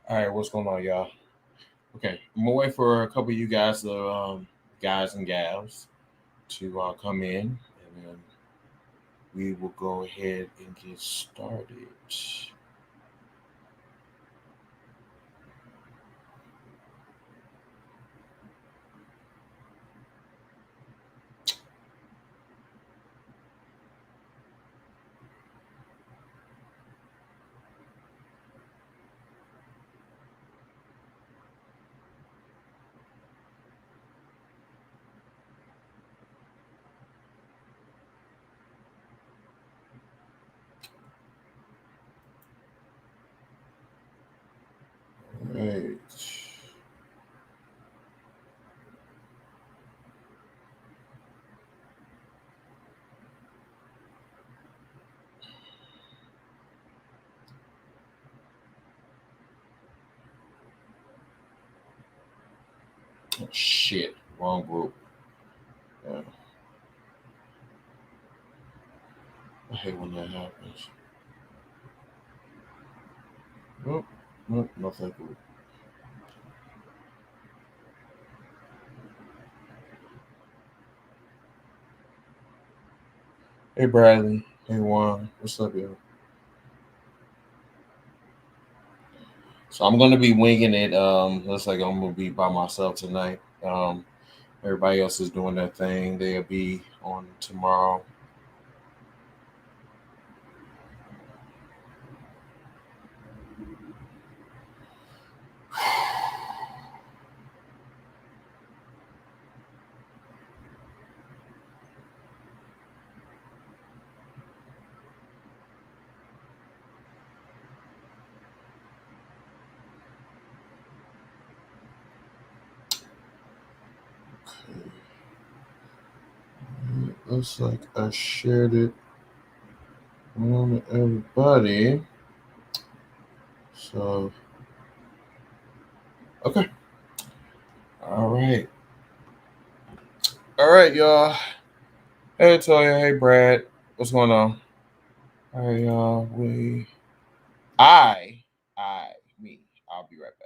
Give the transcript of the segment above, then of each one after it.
All right, what's going on, y'all? Okay, I'm gonna wait for a couple of you guys, guys and gals, to come in, and then we will go ahead and get started. All right. Oh, shit, wrong group. Yeah, I hate when that happens. Nope, nope, nothing group. Hey, Bradley. Hey, Juan. What's up, yo? So I'm gonna be winging it. Looks like I'm gonna be by myself tonight. Everybody else is doing their thing. They'll be on tomorrow. Looks like I shared it on everybody. So, okay. All right. All right, y'all. Hey, Toya. Hey, Brad. What's going on? All right, y'all. I, I, me. I'll be right back.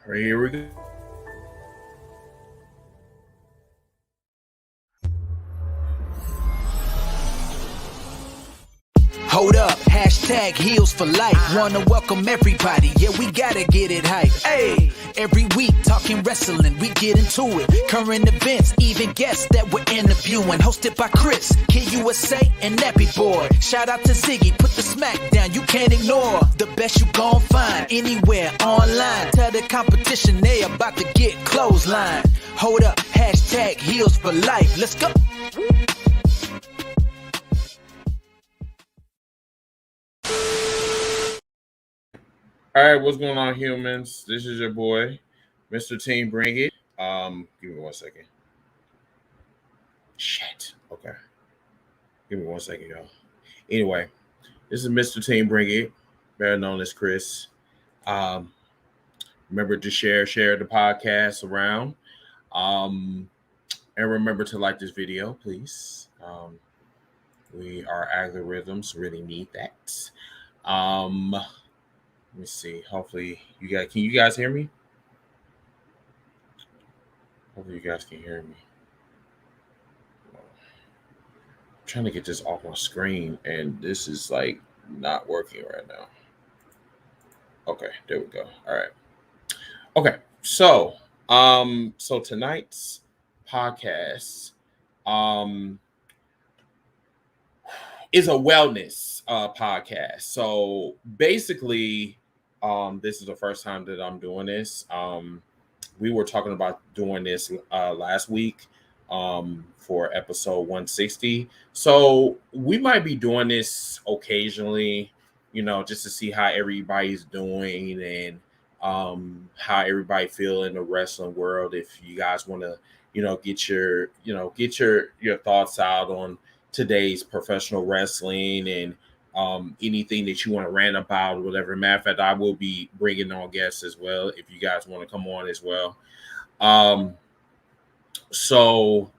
All right, here we go. Hold up, hashtag heels for life. Wanna welcome everybody, yeah, we gotta get it hype. Hey, every week talking wrestling, we get into it. Current events, even guests that we're interviewing. Hosted by Chris, Kid USA, and Nappy Boy. Shout out to Ziggy, put the Smackdown, you can't ignore. The best you gon' find anywhere online. Tell the competition they about to get clothesline. Hold up, hashtag heels for life. Let's go. All right, what's going on, humans? This is your boy, Mr. Team Bring It. Give me 1 second. Shit. Okay. Give me 1 second, y'all. Anyway, this is Mr. Team Bring It, better known as Chris. Um, Remember to share the podcast around. And remember to like this video, please. Our algorithms really need that. Let me see. Hopefully, can you guys hear me? Hopefully, you guys can hear me. I'm trying to get this off my screen, and this is like not working right now. Okay, there we go. All right. Okay, so tonight's podcast is a wellness podcast. So basically, this is the first time that I'm doing this. We were talking about doing this last week for episode 160. So we might be doing this occasionally, just to see how everybody's doing and how everybody feel in the wrestling world. If you guys want to, get your thoughts out on today's professional wrestling and anything that you want to rant about or whatever. Matter of fact, I will be bringing on guests as well if you guys want to come on as well. So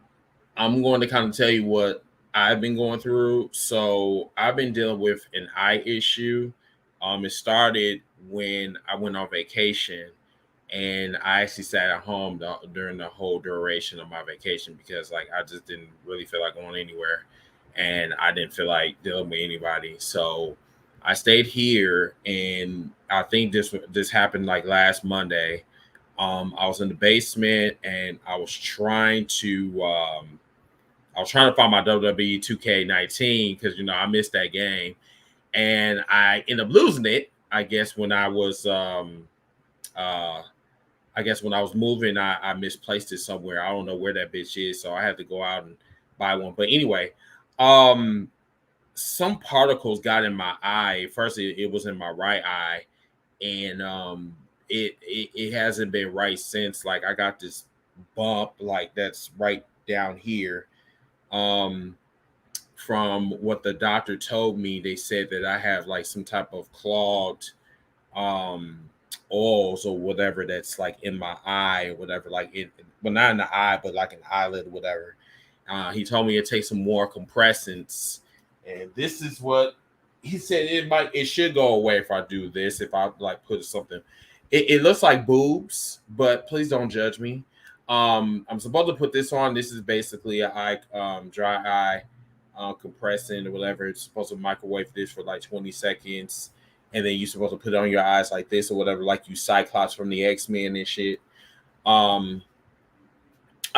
I'm going to kind of tell you what I've been going through. So I've been dealing with an eye issue. It started when I went on vacation, and I actually sat at home during the whole duration of my vacation because, like, I just didn't really feel like going anywhere, and I didn't feel like dealing with anybody. So I stayed here, and I think this happened like last Monday. I was in the basement, and I was trying to find my WWE 2K19 because I missed that game, and I ended up losing it. I guess when I was moving, I misplaced it somewhere. I don't know where that bitch is, so I had to go out and buy one. But anyway, some particles got in my eye. First, it was in my right eye, and it hasn't been right since. Like, I got this bump, like, that's right down here. From what the doctor told me, they said that I have like some type of clogged um oils or whatever that's like in my eye or whatever, like it, well, not in the eye, but like an eyelid or whatever. He told me to take some more compressants, and this is what he said. It should go away if I do this, if I like put something. It looks like boobs, but please don't judge me. I'm supposed to put this on. This is basically a eye, dry eye compressing or whatever. It's supposed to microwave this for like 20 seconds, and then you're supposed to put it on your eyes like this or whatever, like you Cyclops from the X-Men and shit. I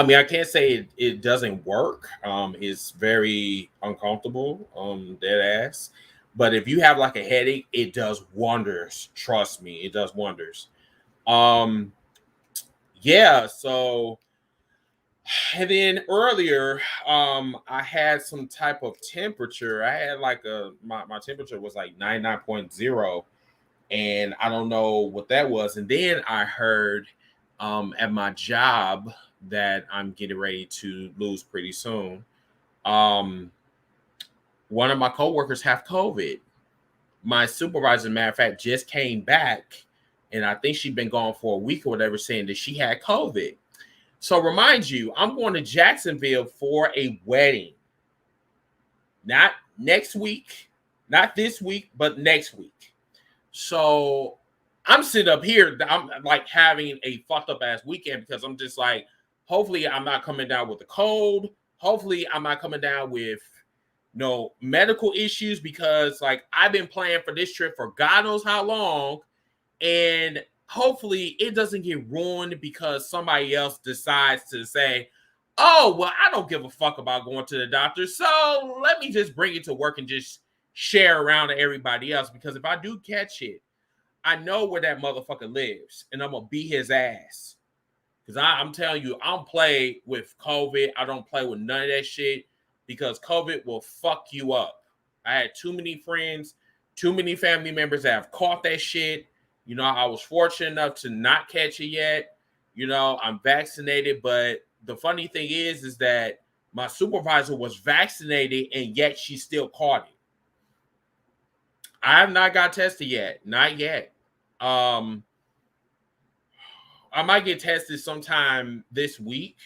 mean, I can't say it doesn't work. It's very uncomfortable, dead ass. But if you have like a headache, it does wonders. Trust me, it does wonders. Um, yeah. So, and then earlier, I had some type of temperature. I had like my temperature was like 99.0, and I don't know what that was. And then I heard at my job that I'm getting ready to lose pretty soon. Um, One of my coworkers have COVID. My supervisor, matter of fact, just came back, and I think she'd been gone for a week or whatever, saying that she had COVID. So remind you, I'm going to Jacksonville for a wedding. Not next week, not this week, but next week. So I'm sitting up here, I'm like having a fucked up ass weekend because I'm just like, hopefully I'm not coming down with a cold. Hopefully I'm not coming down with no medical issues, because like I've been planning for this trip for God knows how long, and hopefully it doesn't get ruined because somebody else decides to say, oh, well, I don't give a fuck about going to the doctor, so let me just bring it to work and just share around to everybody else. Because if I do catch it, I know where that motherfucker lives, and I'm gonna beat his ass. Because I'm telling you, I don't play with COVID. I don't play with none of that shit, because COVID will fuck you up. I had too many friends, too many family members that have caught that shit. I was fortunate enough to not catch it yet. I'm vaccinated, but the funny thing is that my supervisor was vaccinated and yet she still caught it. I have not got tested yet. Not yet. I might get tested sometime this week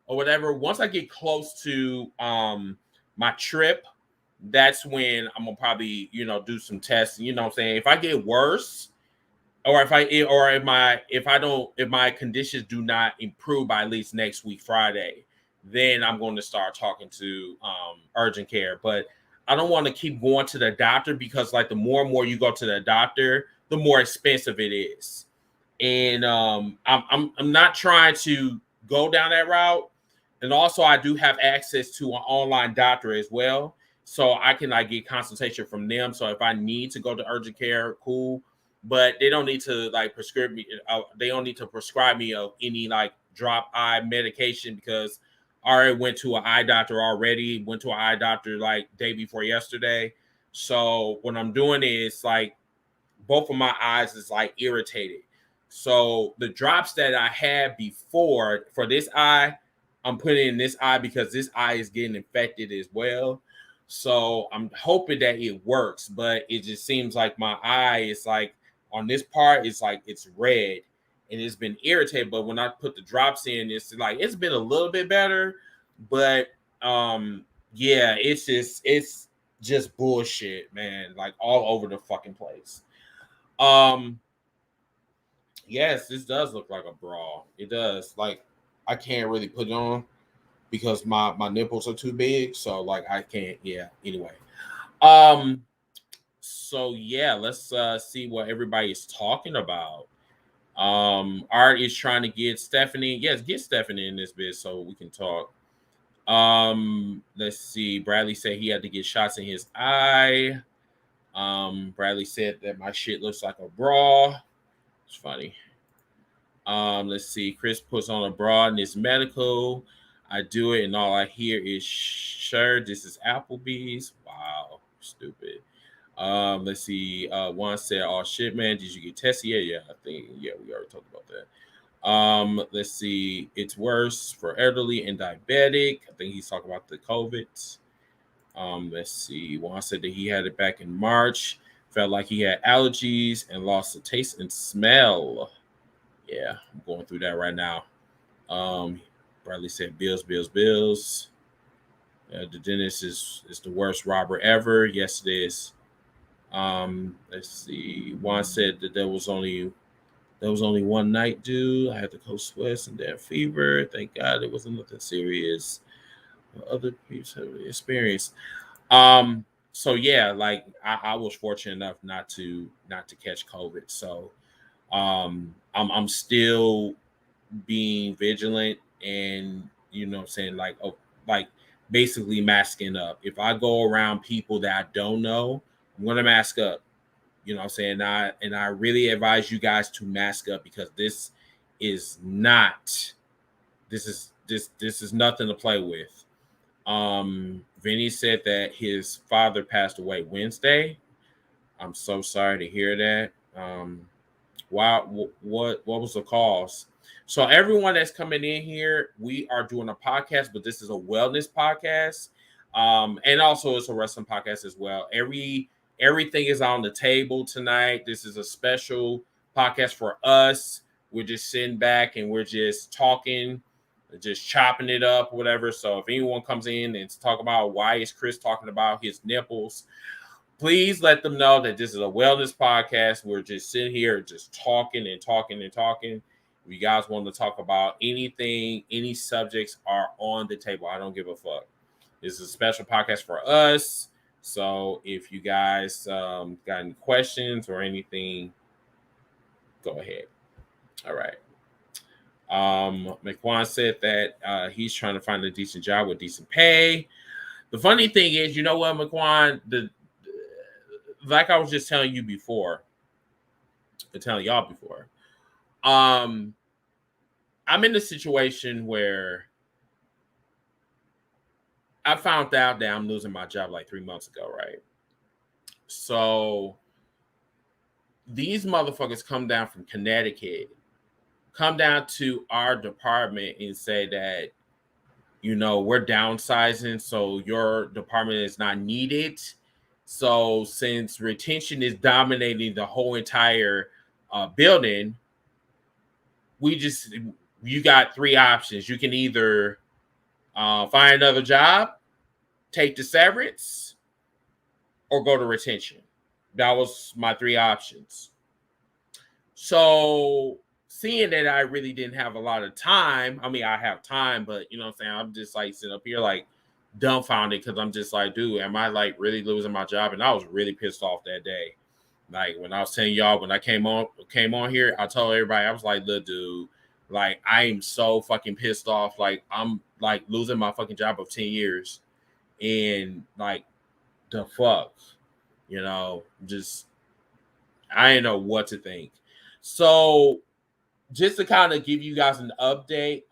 or whatever. Once I get close to my trip, that's when I'm gonna probably do some testing. You know what I'm saying? If I get worse, or if my conditions do not improve by at least next week Friday, then I'm going to start talking to urgent care. But I don't want to keep going to the doctor, because like the more and more you go to the doctor, the more expensive it is. And I'm not trying to go down that route. And also, I do have access to an online doctor as well, so I can like get consultation from them. So if I need to go to urgent care, cool. But they don't need to like prescribe me. They don't need to prescribe me of any like drop eye medication, because I already went to an eye doctor already. Went to an eye doctor like day before yesterday. So what I'm doing is like both of my eyes is like irritated. So the drops that I had before for this eye, I'm putting in this eye because this eye is getting infected as well. So I'm hoping that it works, but it just seems like my eye is like on this part, it's like it's red and it's been irritated. But when I put the drops in, it's been a little bit better. But yeah, it's just bullshit, man. Like all over the fucking place. Um, yes, this does look like a bra. It does. Like I can't really put it on because my nipples are too big. So like I can't. Yeah. Anyway. Um. So yeah, let's see what everybody is talking about. Art is trying to get Stephanie. Yes, get Stephanie in this bit so we can talk. Let's see. Bradley said he had to get shots in his eye. Bradley said that my shit looks like a bra. It's funny. Let's see. Chris puts on a bra and it's medical. I do it, and all I hear is sure. This is Applebee's. Wow, stupid. Let's see. One said, "Oh shit, man, did you get tested?" Yeah. I think we already talked about that. Let's see. It's worse for elderly and diabetic. I think he's talking about the COVID. Let's see. Juan said that he had it back in March. Felt like he had allergies and lost the taste and smell. Yeah, I'm going through that right now. Um, Bradley said bills. The dentist is the worst robber ever. Yes, it is. Let's see. Juan said that there was only one night due. I had the cold sweats and that fever. Thank God it wasn't nothing serious. Other people have experienced. So yeah, like I was fortunate enough not to catch COVID. So I'm still being vigilant and what I'm saying, like basically masking up. If I go around people that I don't know, I'm gonna mask up. You know what I'm saying? I really advise you guys to mask up because this is not this is nothing to play with. Vinny said that his father passed away Wednesday. I'm so sorry to hear that. Wow, what was the cause? So everyone that's coming in here, we are doing a podcast, but this is a wellness podcast, and also it's a wrestling podcast as well. Everything is on the table tonight. This is a special podcast for us. We're just sitting back and we're just talking, just chopping it up, whatever. So if anyone comes in and talk about why is Chris talking about his nipples, please let them know that this is a wellness podcast. We're just sitting here just talking and talking and talking. If you guys want to talk about anything, any subjects are on the table. I don't give a fuck. This is a special podcast for us. So if you guys got any questions or anything, go ahead. All right. McQuan said that he's trying to find a decent job with decent pay. The funny thing is, you know what, McQuan, like I was just telling y'all before, I'm in a situation where I found out that I'm losing my job like 3 months ago, right? So these motherfuckers come down from Connecticut, come down to our department and say that, we're downsizing, so your department is not needed. So since retention is dominating the whole entire building, you got three options. You can either find another job, take the severance, or go to retention. That was my three options. So seeing that I really didn't have a lot of time, I mean, I have time, but you know what I'm saying? I'm just like sitting up here like dumbfounded because I'm just like, dude, am I like really losing my job? And I was really pissed off that day. Like when I was telling y'all, when I came on here, I told everybody, I was like, look, dude, like I am so fucking pissed off. Like I'm like losing my fucking job of 10 years. And like the fuck, just I didn't know what to think. So just to kind of give you guys an update,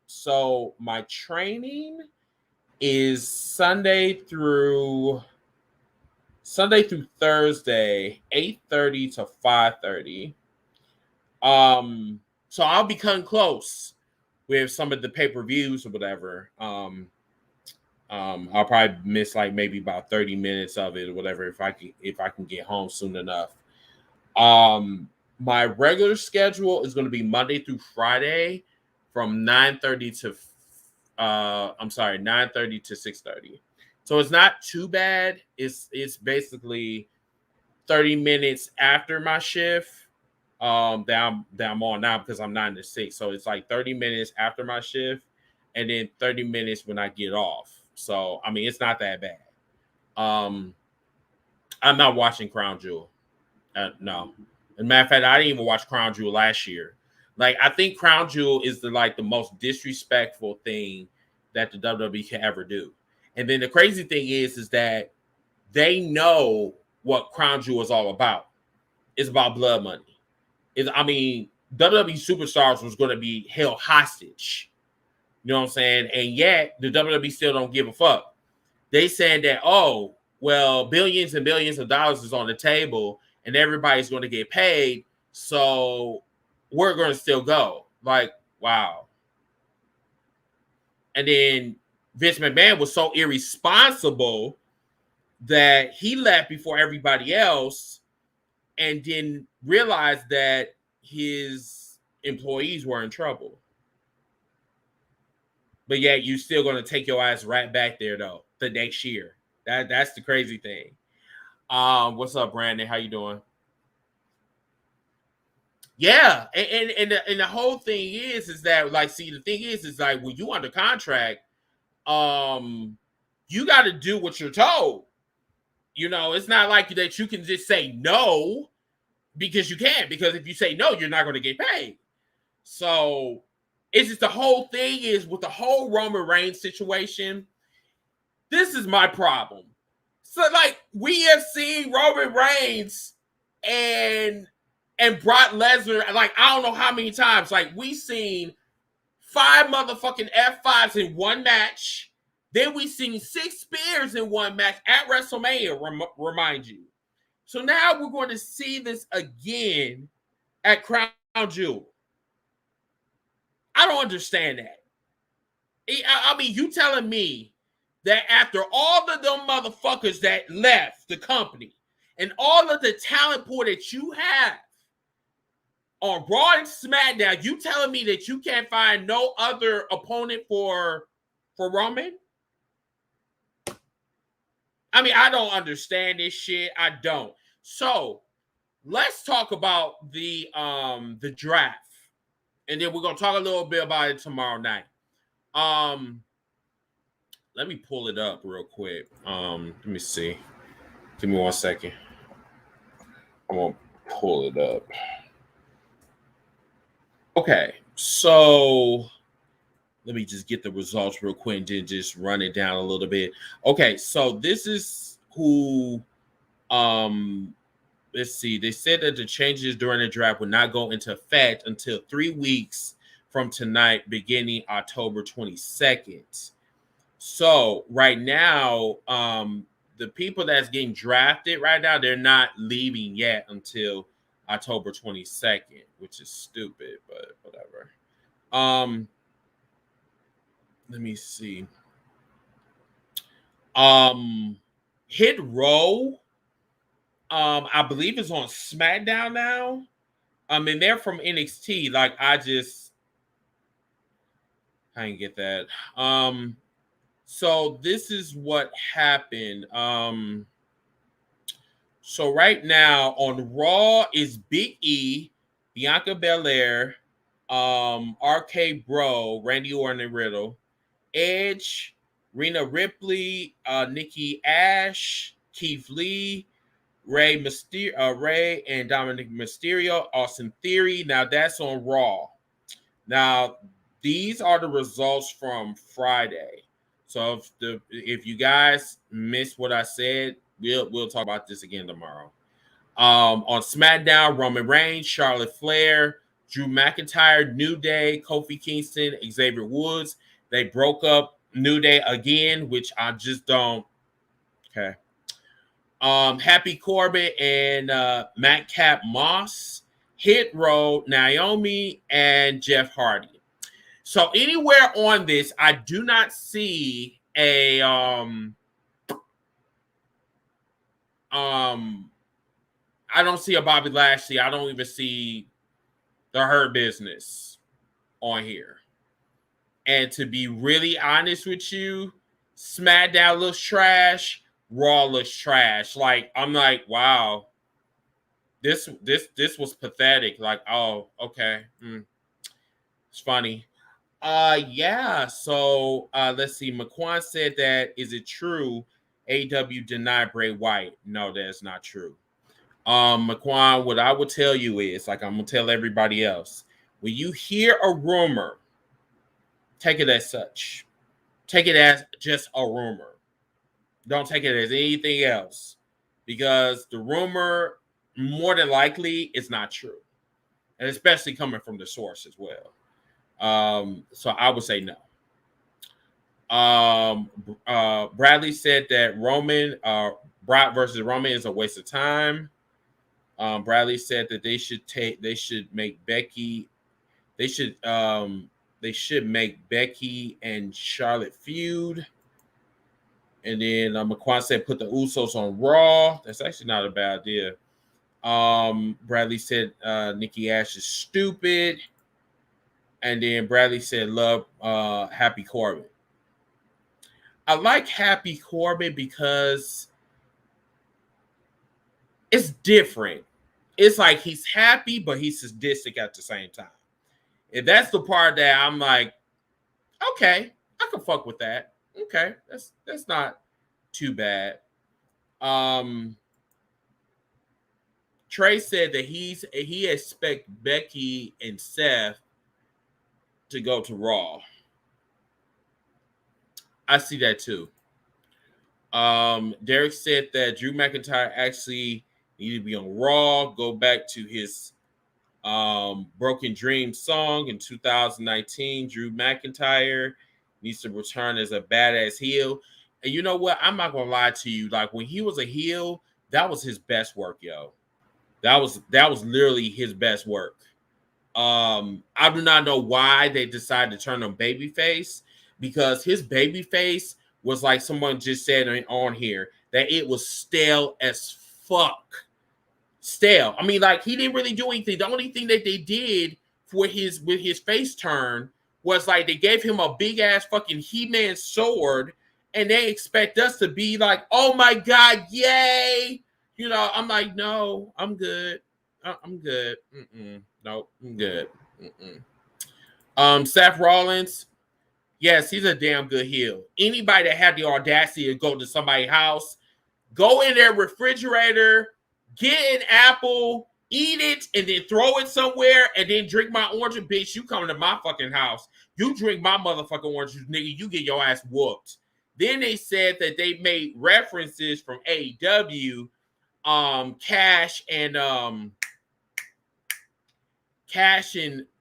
so my training is Sunday through Thursday, 8:30 to 5:30. So I'll be cutting close with some of the pay-per-views or whatever. I'll probably miss like maybe about 30 minutes of it or whatever if I can get home soon enough. My regular schedule is going to be Monday through Friday from 9:30 to 9:30 to 6:30. So it's not too bad. It's basically 30 minutes after my shift that I'm on now because I'm 9 to 6. So it's like 30 minutes after my shift and then 30 minutes when I get off. So I mean it's not that bad. I'm not watching Crown Jewel. No. As a matter of fact, I didn't even watch Crown Jewel last year. Like, I think Crown Jewel is the most disrespectful thing that the WWE can ever do. And then the crazy thing is that they know what Crown Jewel is all about. It's about blood money. WWE superstars was going to be held hostage. You know what I'm saying? And yet, the WWE still don't give a fuck. They saying that, oh, well, billions and billions of dollars is on the table and everybody's going to get paid, so we're going to still go. Like, wow. And then Vince McMahon was so irresponsible that he left before everybody else and didn't realize that his employees were in trouble. But yet you still going to take your ass right back there, though, the next year. That's the crazy thing. What's up, Brandon? How you doing? Yeah, and the whole thing is that like, see, the thing is like when you under contract, you got to do what you're told. You know, it's not like that you can just say no because you can't. Because if you say no, you're not going to get paid. So it's just the whole thing is with the whole Roman Reigns situation. This is my problem. So, like, we have seen Roman Reigns and Brock Lesnar, like, I don't know how many times. Like, we seen 5 motherfucking F5s in one match. Then we seen 6 spears in one match at WrestleMania, remind you. So now we're going to see this again at Crown Jewel. I don't understand that. I mean, you telling me that after all of them motherfuckers that left the company and all of the talent pool that you have on Raw and SmackDown, you telling me that you can't find no other opponent for Roman? I mean, I don't understand this shit. I don't. So let's talk about the draft. And then we're gonna talk a little bit about it tomorrow night. Let me pull it up real quick. Let me see. Give me 1 second. I'm gonna pull it up. Okay, so let me just get the results real quick and then just run it down a little bit. Okay, so this is who. Let's see. They said that the changes during the draft would not go into effect until 3 weeks from tonight, beginning October 22nd. So right now, the people that's getting drafted right now, they're not leaving yet until October 22nd, which is stupid, but whatever. Let me see. Hit Row, I believe is on SmackDown now. And they're from NXT. Like, I didn't get that. So this is what happened. So right now on Raw is Big E, Bianca Belair, RK Bro, Randy Orton and Riddle, Edge, Rhea Ripley, Nikki Ash, Keith Lee, Rey and Dominic Mysterio, Austin Theory. Now that's on Raw. Now these are the results from Friday. So if you guys missed what I said, we'll talk about this again tomorrow. On SmackDown, Roman Reigns, Charlotte Flair, Drew McIntyre, New Day, Kofi Kingston, Xavier Woods. They broke up New Day again, which I just don't. Okay. Happy Corbin and Madcap Moss. Hit Row, Naomi, and Jeff Hardy. So anywhere on this, I do not see a I don't see a Bobby Lashley. I don't even see the Hurt Business on here. And to be really honest with you, SmackDown looks trash. Raw looks trash. Like, I'm like, wow, this was pathetic. Like, oh, okay, it's funny. Yeah. So let's see. McQuan said that, is it true AW denied Bray Wyatt? No, that's not true. McQuan, what I will tell you is, like I'm gonna tell everybody else, when you hear a rumor, take it as such. Take it as just a rumor. Don't take it as anything else, because the rumor more than likely is not true, and especially coming from the source as well. So I would say no. Bradley said that Brock versus Roman is a waste of time. Bradley said that they should make Becky and Charlotte feud. And then McQuan said put the Usos on Raw. That's actually not a bad idea. Bradley said Nikki Ash is stupid. And then Bradley said love Happy Corbin. I like Happy Corbin because it's different. It's like he's happy, but he's sadistic at the same time. And that's the part that I'm like, okay, I can fuck with that. Okay, that's not too bad. Trey said that he expects Becky and Seth to go to Raw. I see that too. Derek said that Drew McIntyre actually needed to be on Raw. Go back to his Broken Dream song in 2019. Drew McIntyre needs to return as a badass heel. And you know what? I'm not gonna lie to you. Like when he was a heel, that was his best work, yo. That was literally his best work. I do not know why they decided to turn him babyface, because his babyface was like someone just said on here that it was stale as fuck. Stale. I mean, like he didn't really do anything. The only thing that they did with his face turn was like they gave him a big ass fucking He-Man sword, and they expect us to be like, oh my god, yay! You know, I'm like, no, I'm good. I'm good. Nope, I'm good. Seth Rollins, yes, he's a damn good heel. Anybody that had the audacity to go to somebody's house, go in their refrigerator, get an apple, eat it, and then throw it somewhere, and then drink my orange, bitch. You come to my fucking house. You drink my motherfucking orange juice, nigga. You get your ass whooped. Then they said that they made references from AEW, Cash and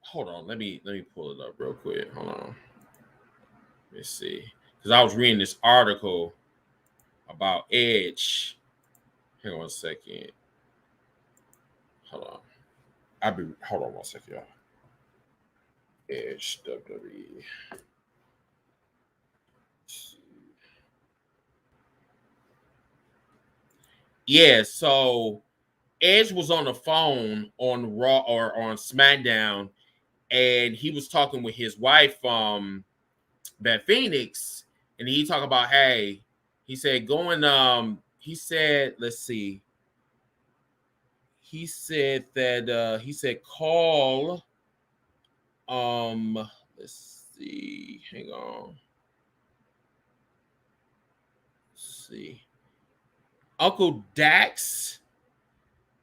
hold on, let me pull it up real quick. Hold on. Let's see. Because I was reading this article about Edge. Hang on a second. Hold on one second, y'all. Edge WWE. Yeah, so Edge was on the phone on Raw or on SmackDown, and he was talking with his wife, Beth Phoenix, and he talked about, hey, he said let's see. He said that he said call let's see, hang on. Let's see. Uncle Dax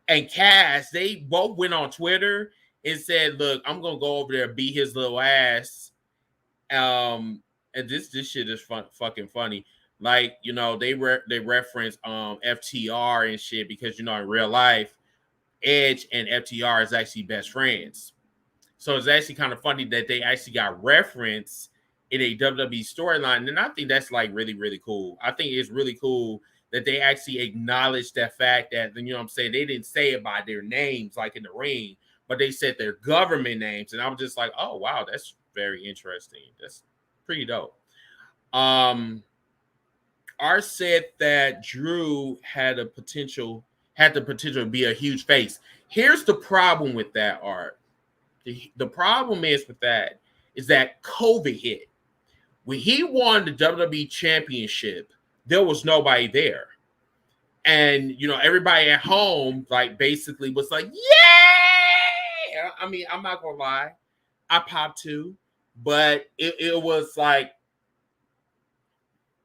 and Cass, they both went on Twitter and said, look, I'm gonna go over there and beat his little ass. And this shit is fucking funny. Like, you know, they reference FTR and shit because, you know, in real life, Edge and FTR is actually best friends. So it's actually kind of funny that they actually got reference in a WWE storyline. And I think that's like really, really cool. I think it's really cool that they actually acknowledge that fact that, you know what I'm saying, they didn't say it by their names like in the ring, but they said their government names, and I was just like, oh wow, that's very interesting. That's pretty dope. Art said that Drew had the potential to be a huge face. Here's the problem with that, Art. The problem is with that is that COVID hit. When he won the WWE Championship, there was nobody there. And, everybody at home, like, basically was like, yeah! I mean, I'm not going to lie. I popped too. But it was like,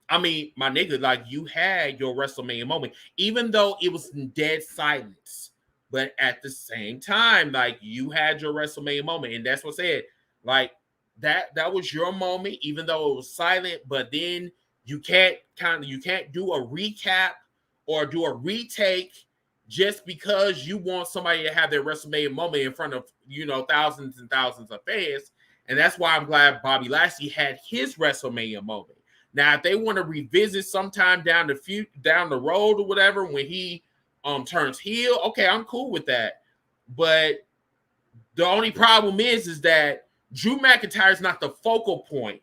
I mean, my nigga, like, you had your WrestleMania moment, even though it was in dead silence. But at the same time, like, you had your WrestleMania moment. And that's what I said. Like, that was your moment, even though it was silent. But then you can't do a recap or do a retake just because you want somebody to have their WrestleMania moment in front of, thousands and thousands of fans. And that's why I'm glad Bobby Lashley had his WrestleMania moment. Now, if they want to revisit sometime down the road or whatever, when he turns heel, okay, I'm cool with that. But the only problem is that Drew McIntyre is not the focal point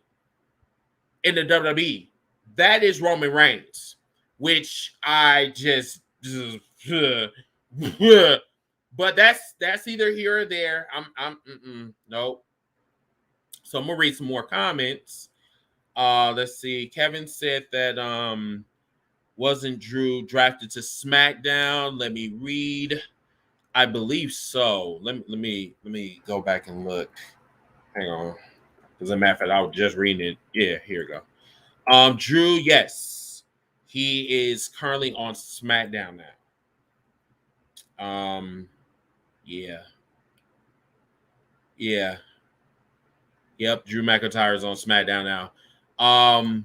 in the WWE. That is Roman Reigns, which I just but that's either here or there. Nope. So I'm gonna read some more comments. Let's see. Kevin said that wasn't Drew drafted to SmackDown? Let me read. I believe so. Let me go back and look. Hang on. As a matter of fact, I was just reading it. Yeah, here we go. Drew, yes. He is currently on SmackDown now. Yeah. Yeah. Yep, Drew McIntyre is on SmackDown now. I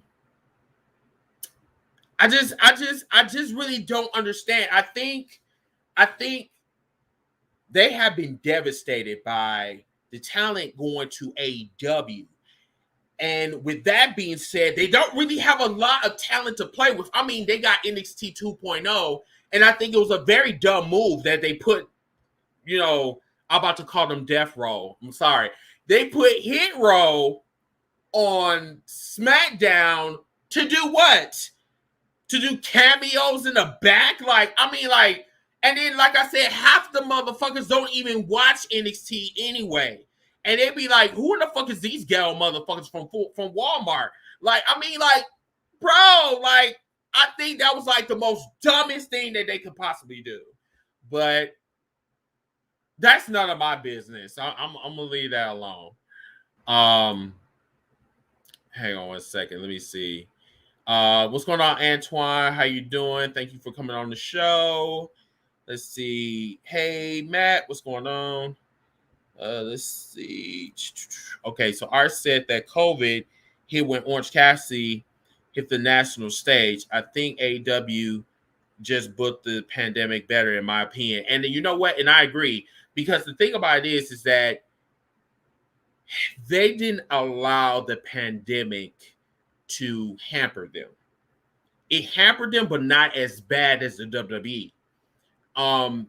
just really don't understand. I think they have been devastated by the talent going to AEW. And with that being said, they don't really have a lot of talent to play with. I mean, they got NXT 2.0, and I think it was a very dumb move that they put, I'm about to call them Death Row. I'm sorry. They put Hit Row on SmackDown to do what? To do cameos in the back? And then, like I said, half the motherfuckers don't even watch NXT anyway. And they'd be like, who in the fuck is these ghetto motherfuckers from Walmart? Bro, I think that was the most dumbest thing that they could possibly do. But that's none of my business. I'm going to leave that alone. Hang on one second. Let me see. What's going on, Antoine? How you doing? Thank you for coming on the show. Let's see. Hey, Matt, what's going on? Let's see. Okay, so Art said that COVID hit when Orange Cassidy hit the national stage. I think AEW just booked the pandemic better, in my opinion. And you know what? And I agree. Because the thing about it is that they didn't allow the pandemic to hamper them. It hampered them, but not as bad as the WWE.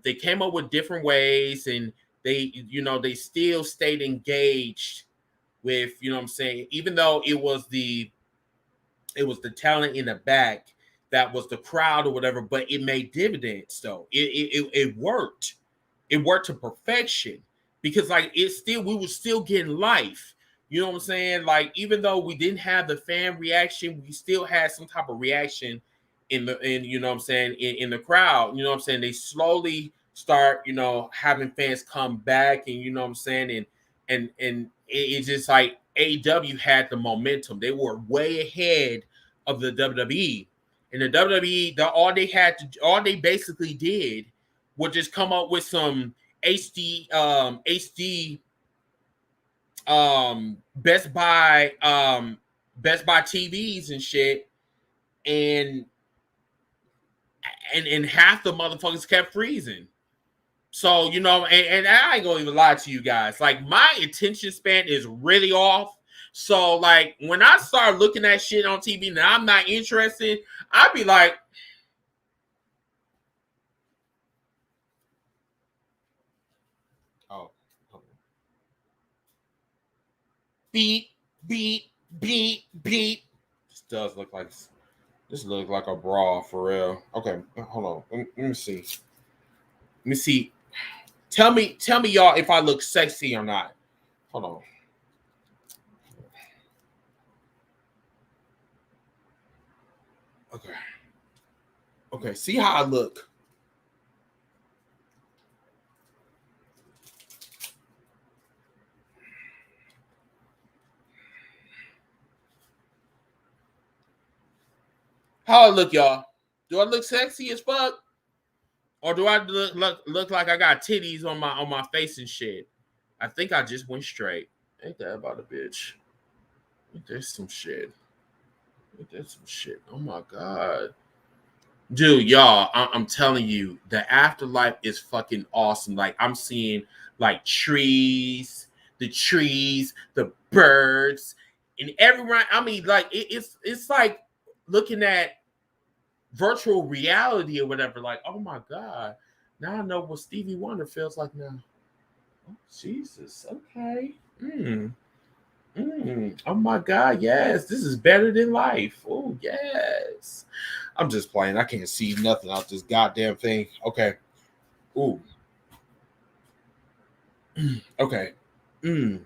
They came up with different ways, and they still stayed engaged with, what I'm saying, even though it was the talent in the back that was the crowd or whatever, but it made dividends though. It worked. It worked to perfection because we were still getting life. You know what I'm saying? Even though we didn't have the fan reaction, we still had some type of reaction in you know what I'm saying, in the crowd. You know what I'm saying? They slowly start, having fans come back, and you know what I'm saying, and it's just AEW had the momentum. They were way ahead of the WWE. And the WWE, all they basically did was just come up with some HD Best Buy TVs and shit, and half the motherfuckers kept freezing. So, and I ain't gonna even lie to you guys. My attention span is really off. So, when I start looking at shit on TV and I'm not interested, I'd be like, Oh, hold on. Beep, beep, beep, beep. This looks like a bra for real. Okay, hold on. Let me see. Let me see. Tell me, y'all, if I look sexy or not. Hold on. Okay. Okay. See how I look. How I look, y'all? Do I look sexy as fuck, or do I look like I got titties on my face and shit? I think I just went straight. Ain't that about a bitch? Ain't there some shit? Ain't there some shit? Oh my god. Dude, y'all, I'm telling you, the afterlife is fucking awesome. Like, I'm seeing like the birds, and everyone. I mean, like, it's like looking at virtual reality or whatever. Like, oh my god, now I know what Stevie Wonder feels like now. Oh, Jesus, okay. Oh my god, yes, this is better than life. Oh yes. I'm just playing. I can't see nothing out this goddamn thing. Okay. Ooh. Okay. I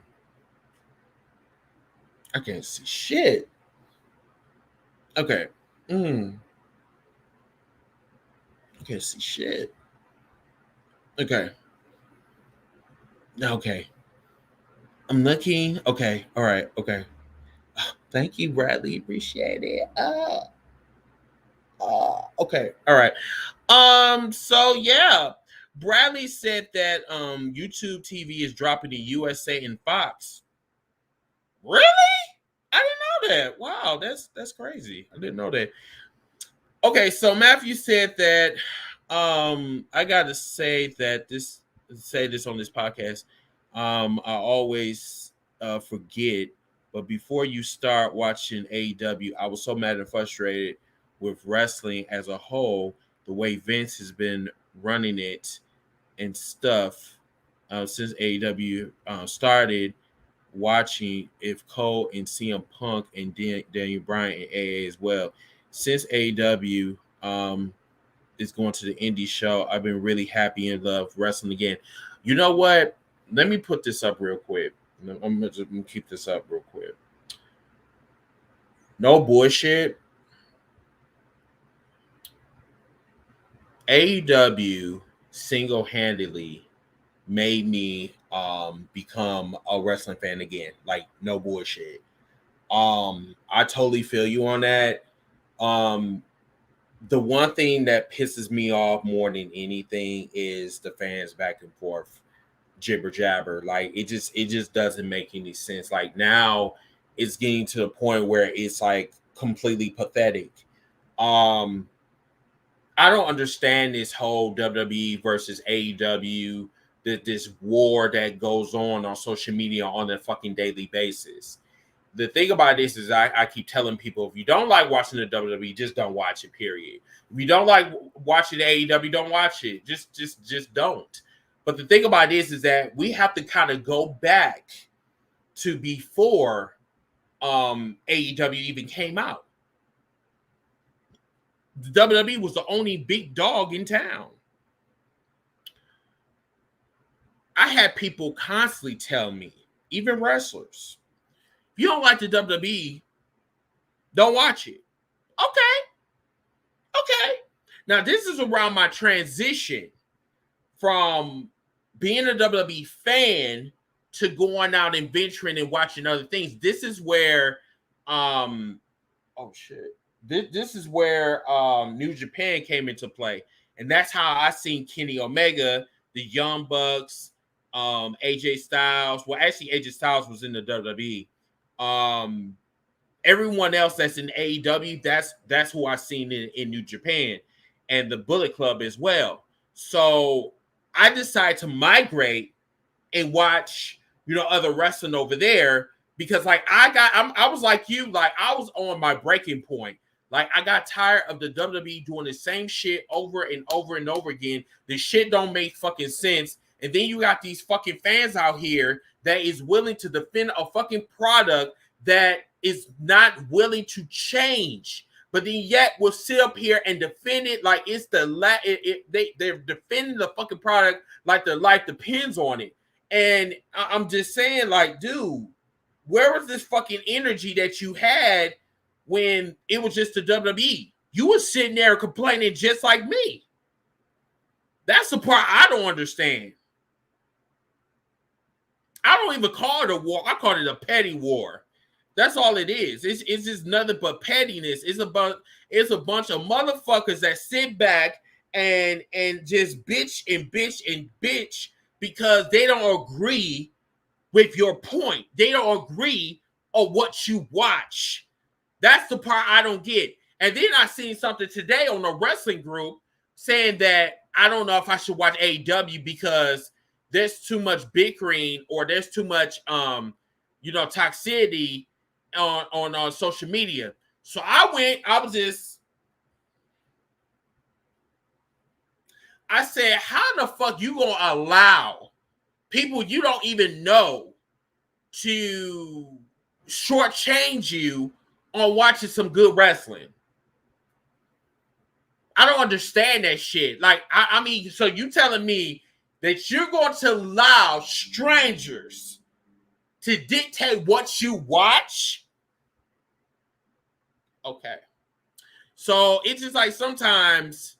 can't see shit. Okay. I can't see shit. Okay. Okay. I'm looking. Okay. All right. Okay. Thank you, Bradley. Appreciate it. Okay. All right. So yeah. Bradley said that YouTube TV is dropping the USA and Fox. Really? I didn't know that. Wow, that's crazy. I didn't know that. Okay, so Matthew said that I gotta say this on this podcast. I always forget, but before you start watching AEW, I was so mad and frustrated with wrestling as a whole, the way Vince has been running it and stuff since AEW started. Watching if Cole and CM Punk and Daniel Bryan and AA as well. Since AEW is going to the indie show, I've been really happy and love wrestling again. You know what? Let me put this up real quick. I'm gonna keep this up real quick. No bullshit. AEW single-handedly made me become a wrestling fan again. Like, no bullshit. I totally feel you on that. The one thing that pisses me off more than anything is the fans back and forth jibber jabber. Like, it just doesn't make any sense. Like, now it's getting to the point where it's like completely pathetic. Um I don't understand this whole WWE versus AEW, this war that goes on social media on a fucking daily basis. The thing about this is I keep telling people, if you don't like watching the WWE, just don't watch it, period. If you don't like watching the AEW, don't watch it. Just don't. But the thing about this is that we have to kind of go back to before AEW even came out. The WWE was the only big dog in town. I had people constantly tell me, even wrestlers, if you don't like the WWE, don't watch it. Okay. Now, this is around my transition from being a WWE fan to going out and venturing and watching other things. This is where, oh shit. This is where New Japan came into play. And that's how I seen Kenny Omega, the Young Bucks, AJ Styles. Well, actually, AJ Styles was in the WWE. Everyone else that's in AEW, that's who I seen in New Japan, and the Bullet Club as well. So I decided to migrate and watch, other wrestling over there because, like, I was like you, like I was on my breaking point. Like, I got tired of the WWE doing the same shit over and over and over again. The shit don't make fucking sense. And then you got these fucking fans out here that is willing to defend a fucking product that is not willing to change. But then yet will sit up here and defend it like it's they're defending the fucking product like their life depends on it. And I'm just saying, like, dude, where was this fucking energy that you had when it was just the WWE? You were sitting there complaining just like me. That's the part I don't understand. I don't even call it a war. I call it a petty war. That's all it is. It's just nothing but pettiness. It's a bunch of motherfuckers that sit back and just bitch and bitch and bitch because they don't agree with your point. They don't agree on what you watch. That's the part I don't get. And then I seen something today on a wrestling group saying that I don't know if I should watch AEW because there's too much bickering or there's too much toxicity on social media. So I said, how the fuck you gonna allow people you don't even know to shortchange you on watching some good wrestling? I don't understand that shit. Like, I mean, so you telling me that you're going to allow strangers to dictate what you watch? Okay. So it's just like sometimes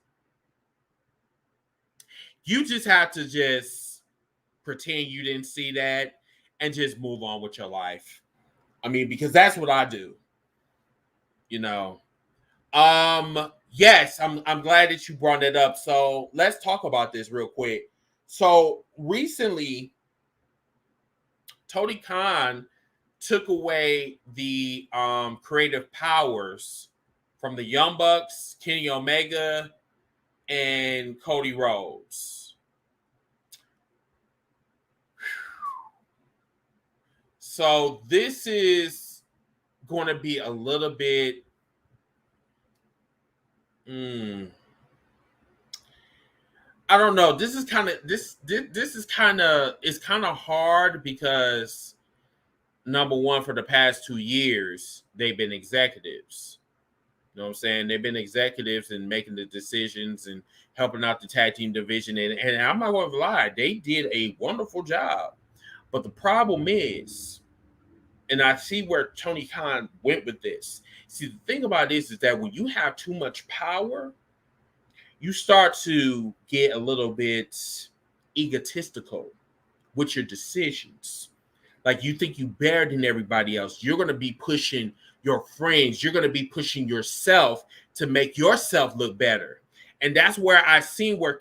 you just have to just pretend you didn't see that and just move on with your life. I mean, because that's what I do. You know. Yes, I'm glad that you brought it up. So let's talk about this real quick. So recently, Tony Khan took away the creative powers from the Young Bucks, Kenny Omega, and Cody Rhodes. So this is going to be a little bit I don't know. This is kind of hard because number one, for the past 2 years, they've been executives. You know what I'm saying? They've been executives and making the decisions and helping out the tag team division. And I'm not going to lie, they did a wonderful job. But the problem is, and I see where Tony Khan went with this. See, the thing about this is that when you have too much power, you start to get a little bit egotistical with your decisions. Like you think you better than everybody else. You're going to be pushing your friends. You're going to be pushing yourself to make yourself look better. And that's where I seen where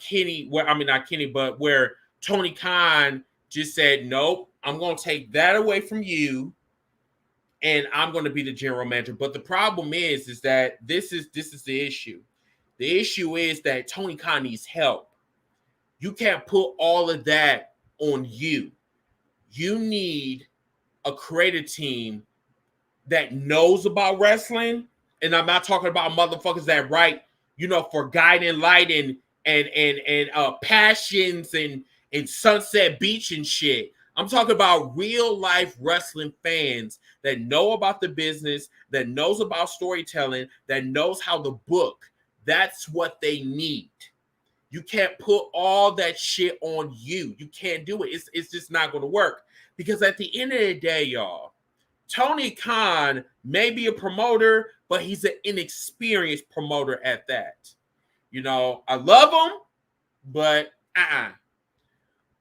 where Tony Khan just said, nope, I'm going to take that away from you. And I'm going to be the general manager. But the problem is that this is the issue. The issue is that Tony Khan needs help. You can't put all of that on you. You need a creative team that knows about wrestling. And I'm not talking about motherfuckers that write, for Guiding Light and Passions and Sunset Beach and shit. I'm talking about real life wrestling fans that know about the business, that knows about storytelling, that knows how to book. That's what they need. You can't put all that shit on you. You can't do it. It's just not going to work. Because at the end of the day, y'all, Tony Khan may be a promoter, but he's an inexperienced promoter at that. I love him, but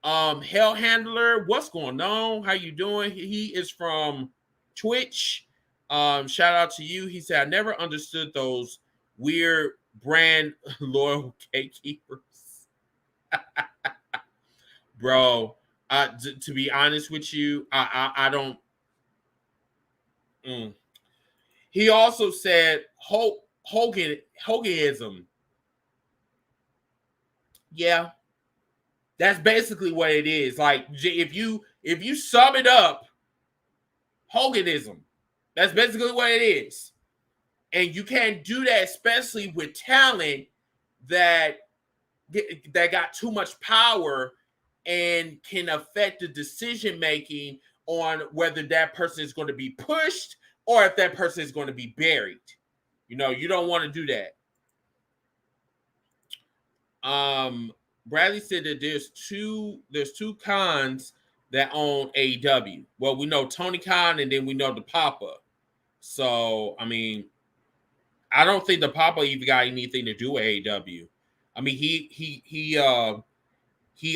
Hell Handler, what's going on? How you doing? He is from Twitch. Shout out to you. He said, I never understood those weird brand loyal gatekeepers. Bro, to be honest with you, I don't. He also said Hoganism. Yeah. That's basically what it is. Like if you sum it up, Hoganism. That's basically what it is. And you can't do that, especially with talent that got too much power and can affect the decision making on whether that person is going to be pushed or if that person is going to be buried. You know, you don't want to do that. Bradley said that there's two Khans that own AEW. Well, we know Tony Khan and then we know the Papa. So, I mean, I don't think the Papa even got anything to do with AEW. I mean, he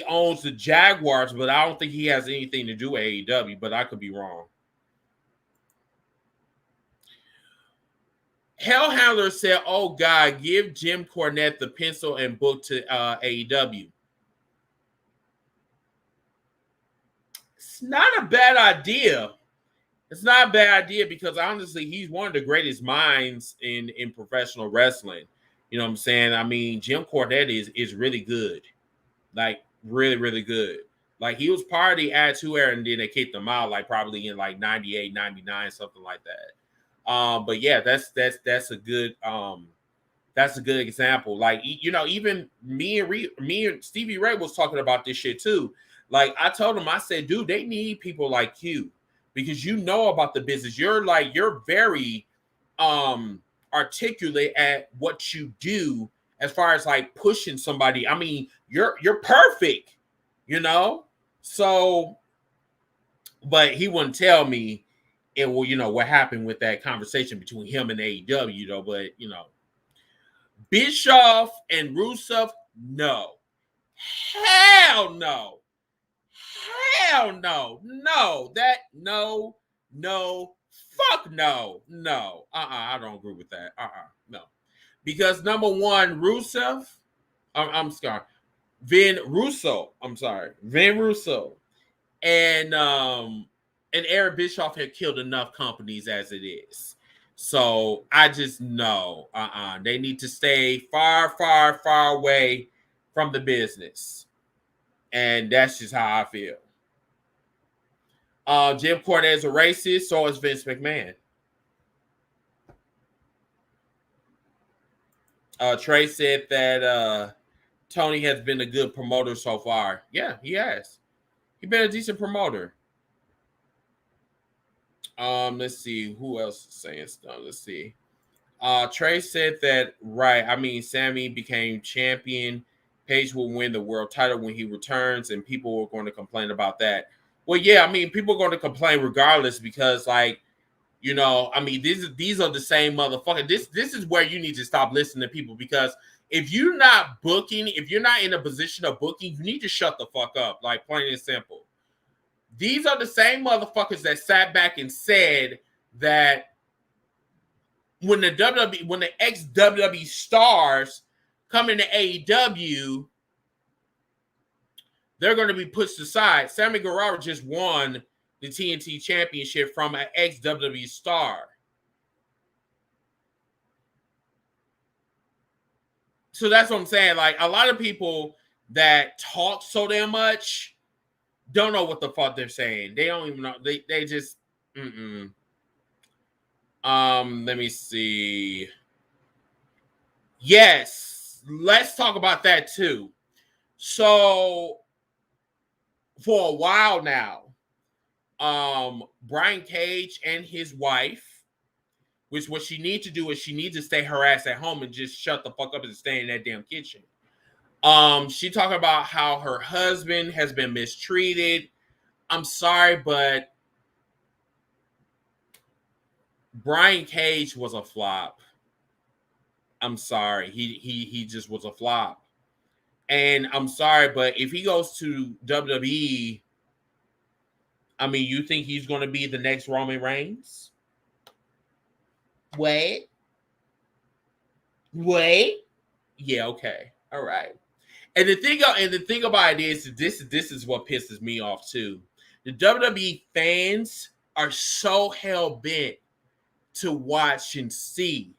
owns the Jaguars, but I don't think he has anything to do with AEW, but I could be wrong. Hellhound said, "Oh God, give Jim Cornette the pencil and book to AEW." It's not a bad idea. It's not a bad idea because honestly, he's one of the greatest minds in professional wrestling. You know what I'm saying? I mean, Jim Cornette is really good, like really, really good. Like he was part of the Attitude Era, and then they kicked him out, like probably in like 98, 99, something like that. But yeah, that's a good example. Like, you know, even me and Stevie Ray was talking about this shit too. Like I told him, I said, dude, they need people like you because you know about the business. You're very articulate at what you do as far as like pushing somebody. I mean, you're perfect, you know? So, but he wouldn't tell me it will, you know, what happened with that conversation between him and AEW, you know, but you know, Bischoff and Rusev, no. Hell no. Hell no. No. That no. Fuck no. No. I don't agree with that. No. Because number one, Rusev, I'm sorry. Vin Russo and Eric Bischoff had killed enough companies as it is. So I just know they need to stay far, far, far away from the business. And that's just how I feel. Jim Cornette is a racist, so is Vince McMahon. Trey said that Tony has been a good promoter so far. Yeah, he has. He's been a decent promoter. Let's see who else is saying stuff. Let's see. Trey said that right. I mean, Sammy became champion. Paige will win the world title when he returns, and people are going to complain about that. Well, yeah, I mean, people are going to complain regardless because, like, you know, I mean, these are the same motherfucker. This is where you need to stop listening to people because if you're not booking, if you're not in a position of booking, you need to shut the fuck up. Like, plain and simple. These are the same motherfuckers that sat back and said that when the ex-WWE stars come into AEW, they're going to be pushed aside. Sammy Guevara just won the TNT Championship from an ex-WWE star. So that's what I'm saying. Like, a lot of people that talk so damn much don't know what the fuck they're saying. They don't even know. They just let me see. Yes, let's talk about that too. So for a while now, Brian Cage and his wife, which what she needs to do is she needs to stay her ass at home and just shut the fuck up and stay in that damn kitchen. She talked about how her husband has been mistreated. I'm sorry, but Brian Cage was a flop. I'm sorry. He just was a flop. And I'm sorry, but if he goes to WWE, I mean, you think he's going to be the next Roman Reigns? Wait. Yeah, okay. All right. And the thing about it is this is what pisses me off too. The WWE fans are so hell bent to watch and see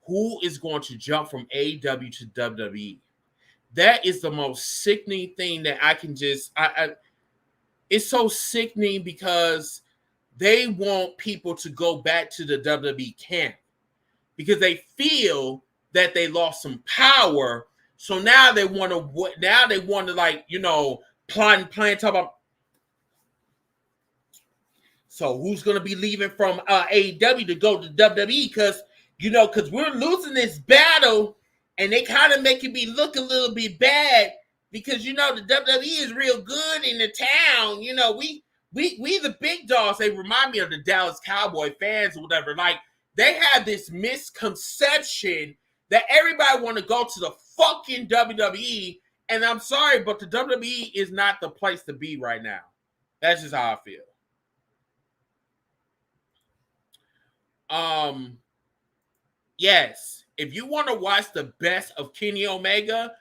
who is going to jump from AEW to WWE. That is the most sickening thing that I can just it's so sickening because they want people to go back to the WWE camp because they feel that they lost some power. So now they want to. Now they want to like plan talk about. So who's gonna be leaving from AEW to go to WWE? Because we're losing this battle, and they kind of making me look a little bit bad because the WWE is real good in the town. We the big dogs. They remind me of the Dallas Cowboy fans or whatever. Like they have this misconception that everybody want to go to the fucking WWE, and I'm sorry, but the WWE is not the place to be right now. That's just how I feel. Yes, if you want to watch the best of Kenny Omega,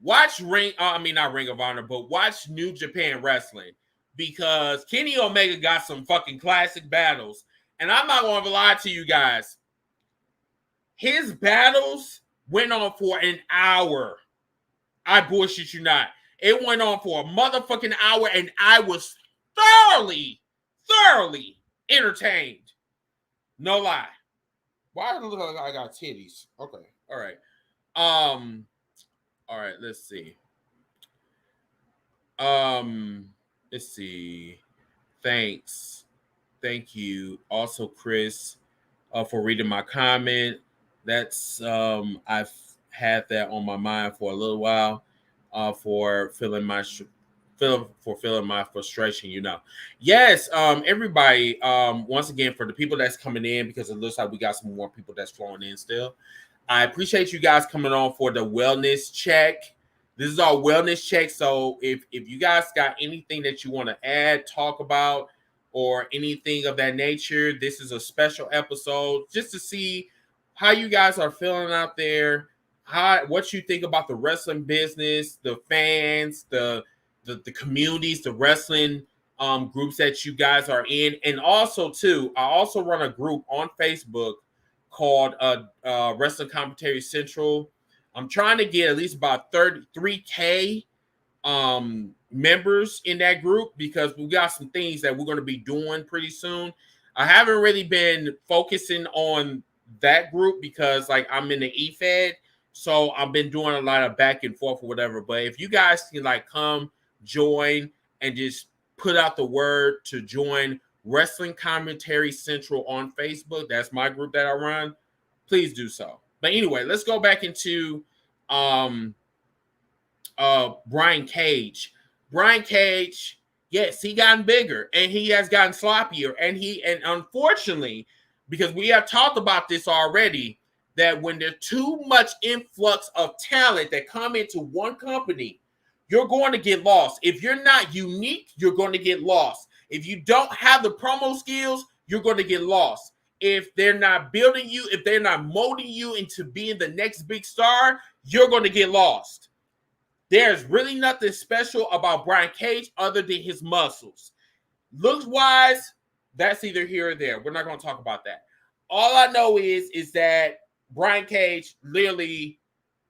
watch not Ring of Honor, but watch New Japan Wrestling because Kenny Omega got some fucking classic battles. And I'm not going to lie to you guys. His battles went on for an hour. I bullshit you not. It went on for a motherfucking hour and I was thoroughly entertained. No lie. Why does it look like I got titties? Okay. All right. All right, let's see. Let's see. Thanks. Thank you. Also, Chris, for reading my comment. That's I've had that on my mind for a little while, for feeling my frustration, Yes, everybody, once again, for the people that's coming in, because it looks like we got some more people that's flowing in still. I appreciate you guys coming on for the wellness check. This is our wellness check. So if you guys got anything that you want to add, talk about, or anything of that nature, this is a special episode just to see how you guys are feeling out there, what you think about the wrestling business, the fans, the communities, the wrestling groups that you guys are in. And also, too, I also run a group on Facebook called Wrestling Commentary Central. I'm trying to get at least about 33K members in that group because we got some things that we're going to be doing pretty soon. I haven't really been focusing on that group because I'm in the eFed. So I've been doing a lot of back and forth or whatever. But if you guys can come join and just put out the word to join Wrestling Commentary Central on Facebook, that's my group that I run, please do so. But anyway, let's go back into Brian Cage. Brian Cage, yes, he gotten bigger and he has gotten sloppier. And unfortunately, because we have talked about this already, that when there's too much influx of talent that come into one company, you're going to get lost. If you're not unique, you're going to get lost. If you don't have the promo skills, you're going to get lost. If they're not building you, if they're not molding you into being the next big star, you're going to get lost. There's really nothing special about Brian Cage other than his muscles. Looks-wise, that's either here or there. We're not going to talk about that. All I know is that Brian Cage literally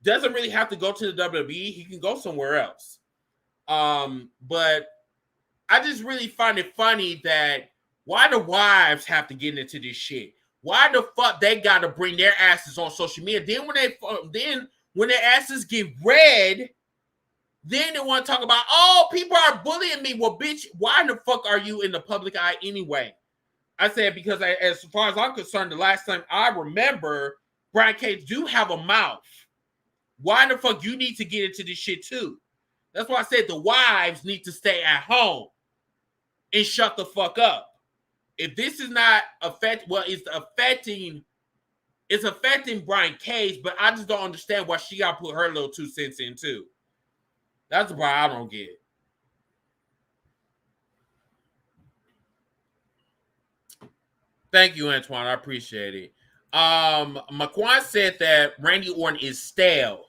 doesn't really have to go to the WWE. He can go somewhere else. But I just really find it funny that why the wives have to get into this shit. Why the fuck they got to bring their asses on social media? Then when their asses get red, then they want to talk about, oh, people are bullying me. Well, bitch, why the fuck are you in the public eye anyway? I said because as far as I'm concerned, the last time I remember, Brian Cage do have a mouth. Why the fuck you need to get into this shit too? That's why I said the wives need to stay at home and shut the fuck up. If this is not it's affecting Brian Cage, but I just don't understand why she got to put her little 2 cents in too. That's the part I don't get. Thank you, Antoine. I appreciate it. McQuan said that Randy Orton is stale.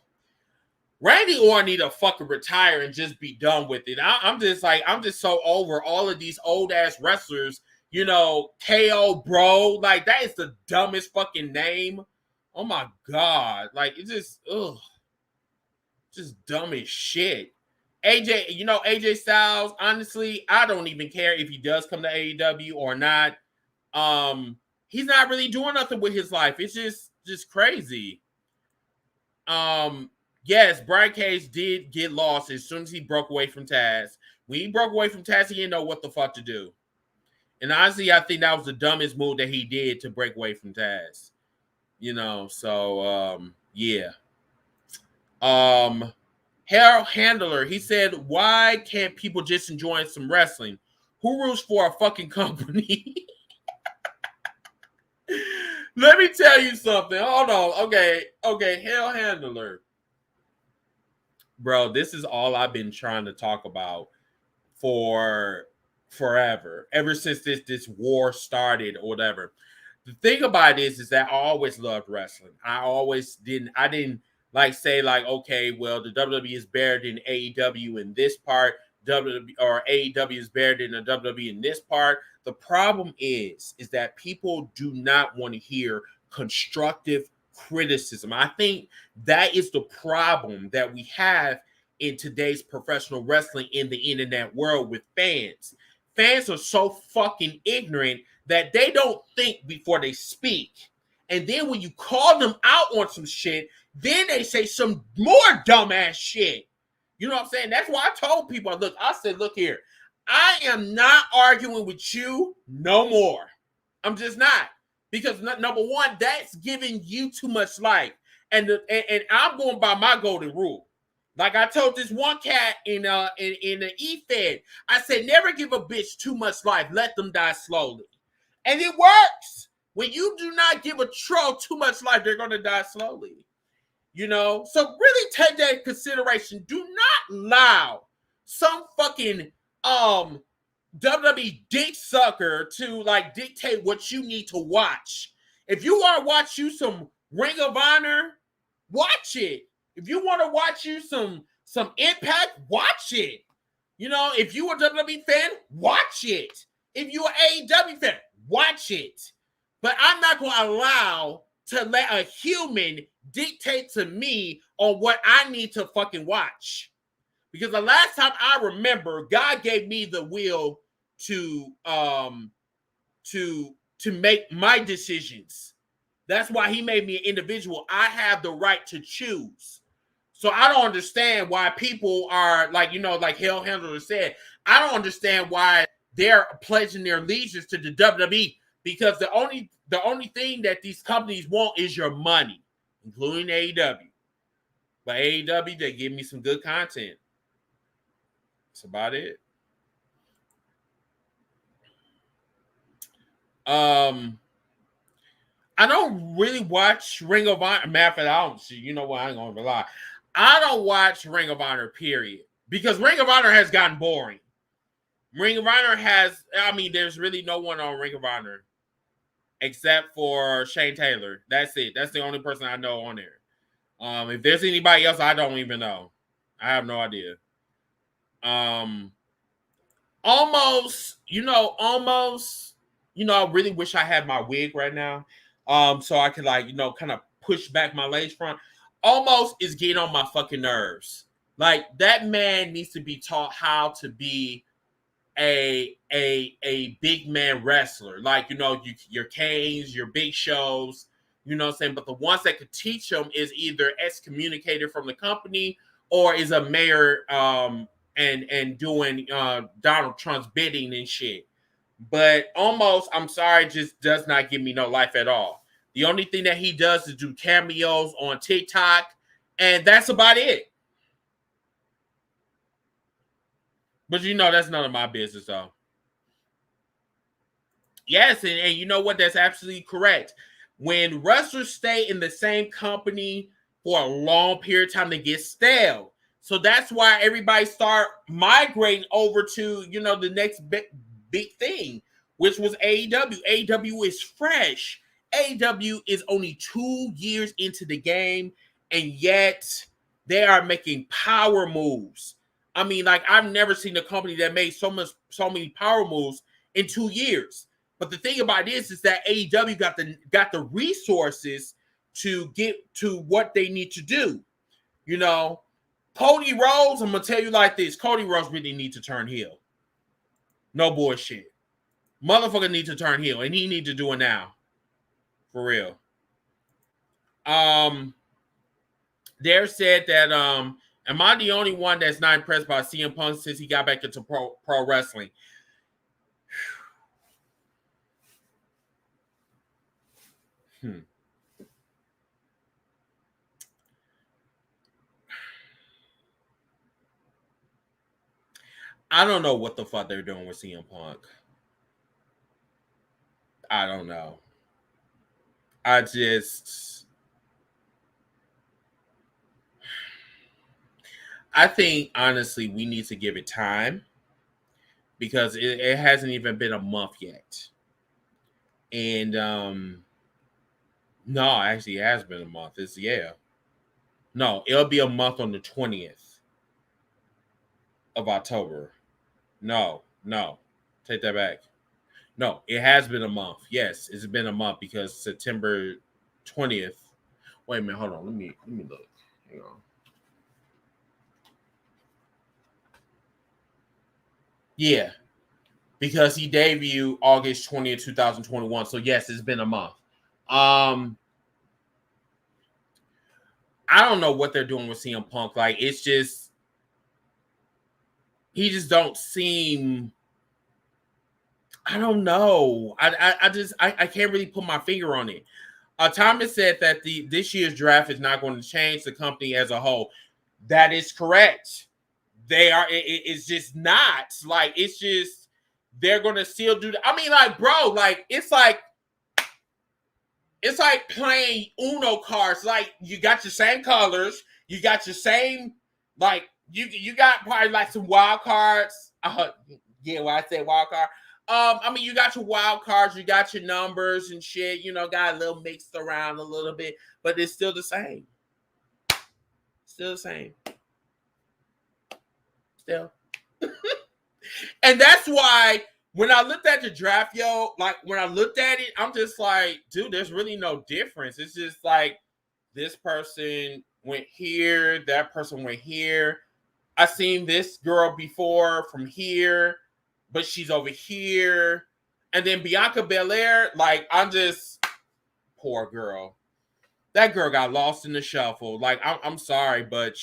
Randy Orton need to fucking retire and just be done with it. I'm just so over all of these old ass wrestlers. KO bro, like that is the dumbest fucking name. Oh my god, like it's just dumb as shit. AJ Styles. Honestly, I don't even care if he does come to AEW or not. He's not really doing nothing with his life. It's just crazy. yes, Brian Cage did get lost as soon as he broke away from Taz. When he broke away from Taz, he didn't know what the fuck to do. And honestly, I think that was the dumbest move that he did to break away from Taz. Yeah. Harold Handler, he said, why can't people just enjoy some wrestling? Who rules for a fucking company? Let me tell you something. Hold on. Okay, Harold Handler. Bro, this is all I've been trying to talk about for forever. Ever since this war started or whatever. The thing about this is that I always loved wrestling. I didn't like say like, okay, well, the WWE is better than AEW in this part, WWE or AEW is better than the WWE in this part. The problem is that people do not want to hear constructive criticism. I think that is the problem that we have in today's professional wrestling in the internet world with fans. Fans are so fucking ignorant that they don't think before they speak. And then when you call them out on some shit, then they say some more dumbass shit. You know what I'm saying? That's why I told people, I said, look here, I am not arguing with you no more. I'm just not. Because number one, that's giving you too much life. And I'm going by my golden rule. Like I told this one cat in the E-Fed, I said, never give a bitch too much life. Let them die slowly. And it works. When you do not give a troll too much life, they're going to die slowly. So really take that in consideration. Do not allow some fucking WWE dick sucker to like dictate what you need to watch. If you want to watch you some Ring of Honor, watch it. If you want to watch you some Impact, watch it. If you a WWE fan, watch it. If you're an AEW fan, watch it. But I'm not going to allow to let a human dictate to me on what I need to fucking watch. Because the last time I remember, God gave me the will to make my decisions. That's why he made me an individual. I have the right to choose. So I don't understand why people are like Hell Handler said, I don't understand why they're pledging their allegiance to the WWE, because the only thing that these companies want is your money, including AEW. But AEW, they give me some good content. That's about it. I don't really watch Ring of Honor. Matter of fact, I don't see. You know what? I ain't gonna lie. I don't watch Ring of Honor, period. Because Ring of Honor has gotten boring. Ring of Honor there's really no one on Ring of Honor except for Shane Taylor. That's it. That's the only person I know on there. If there's anybody else, I don't even know. I have no idea. I really wish I had my wig right now. So I could kind of push back my lace front. Almost is getting on my fucking nerves. Like, that man needs to be taught how to be a big man wrestler. Like, your Canes, your Big Shows, you know what I'm saying? But the ones that could teach him is either excommunicated from the company or is a mayor and doing Donald Trump's bidding and shit. But Almost, I'm sorry, just does not give me no life at all. The only thing that he does is do cameos on TikTok, and that's about it. But that's none of my business, though. Yes, and you know what? That's absolutely correct. When wrestlers stay in the same company for a long period of time, they get stale. So that's why everybody start migrating over to, the next big thing, which was AEW. AEW is fresh. AEW is only 2 years into the game, and yet they are making power moves. I mean, like, I've never seen a company that made so many power moves in 2 years. But the thing about this is that AEW got the resources to get to what they need to do. Cody Rhodes, I'm gonna tell you like this: Cody Rhodes really needs to turn heel. No bullshit. Motherfucker needs to turn heel, and he needs to do it now. For real. Dare said that am I the only one that's not impressed by CM Punk since he got back into pro wrestling? I don't know what the fuck they're doing with CM Punk. I don't know. I think honestly we need to give it time because it hasn't even been a month yet. And no, actually it has been a month. It's No, it'll be a month on the 20th of October. No. Take that back. No, it has been a month. Yes, it's been a month because September 20th. Wait a minute, hold on. Let me look. Hang on. Yeah, because he debuted August 20th, 2021. So yes, it's been a month. I don't know what they're doing with CM Punk. Like, it's just he just don't seem. I don't know. I can't really put my finger on it. Thomas said that this year's draft is not going to change the company as a whole. That is correct. They are. It's just not like it's just they're going to still do. I mean, like, bro, like it's like playing Uno cards. Like you got your same colors, you got your same like you got probably like some wild cards. Yeah, when I say wild card. I mean, you got your wild cards, you got your numbers and shit, got a little mixed around a little bit, but it's still the same. Still the same. Still. And that's why when I looked at the draft, when I looked at it, I'm just like, dude, there's really no difference. It's just like this person went here, that person went here. I seen this girl before from here, but she's over here. And then Bianca Belair, like, I'm just poor girl. That girl got lost in the shuffle. Like, I'm sorry, but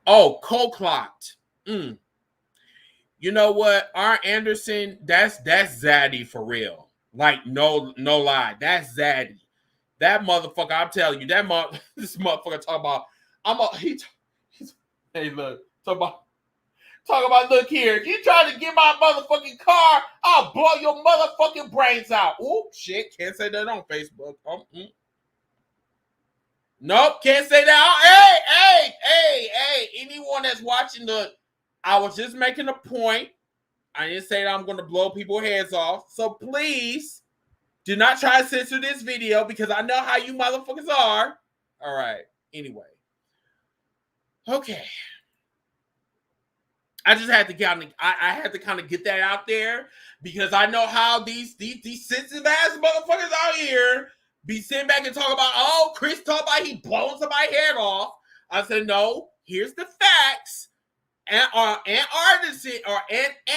Oh, cold clocked. You know what? Arn Anderson, that's Zaddy for real. Like, no lie. That's Zaddy. That motherfucker, I'm telling you, this motherfucker talking about, hey, look, talk about, look here. If you try to get my motherfucking car, I'll blow your motherfucking brains out. Oh, shit, can't say that on Facebook. Nope, can't say that. Hey, anyone that's watching I was just making a point. I didn't say that I'm going to blow people's heads off. So please do not try to censor this video because I know how you motherfuckers are. All right. Anyway. Okay. I just had to kind of get that out there because I know how these sensitive ass motherfuckers out here be sitting back and talk about, oh, Chris talked about he blowing somebody's head off. I said, no, here's the facts. And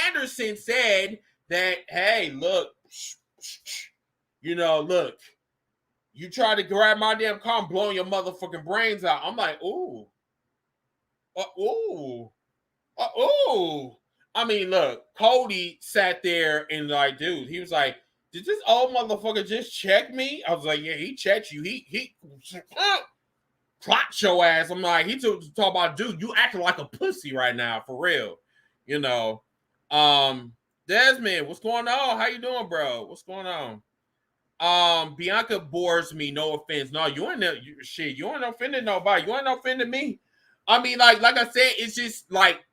Anderson said that, hey, look, look, you try to grab my damn car and blowing your motherfucking brains out. I'm like, ooh. I mean, look, Cody sat there and like, dude, he was like, did this old motherfucker just check me? I was like, yeah, he checked you. He clocked your ass. I'm like, he talk about, dude, you acting like a pussy right now, for real. Desmond, what's going on? How you doing, bro? What's going on? Bianca bores me, no offense. No, you ain't offended nobody. You ain't offended me. I mean, like I said, it's just like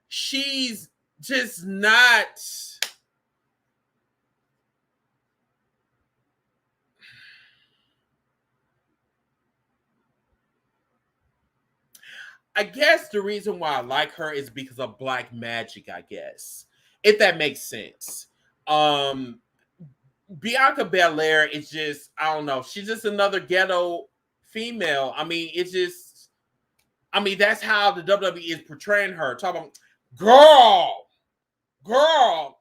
she's just not. I guess the reason why I like her is because of black magic, I guess. If that makes sense. Bianca Belair is just, I don't know, she's just another ghetto female. I mean, that's how the WWE is portraying her. Talking about girl.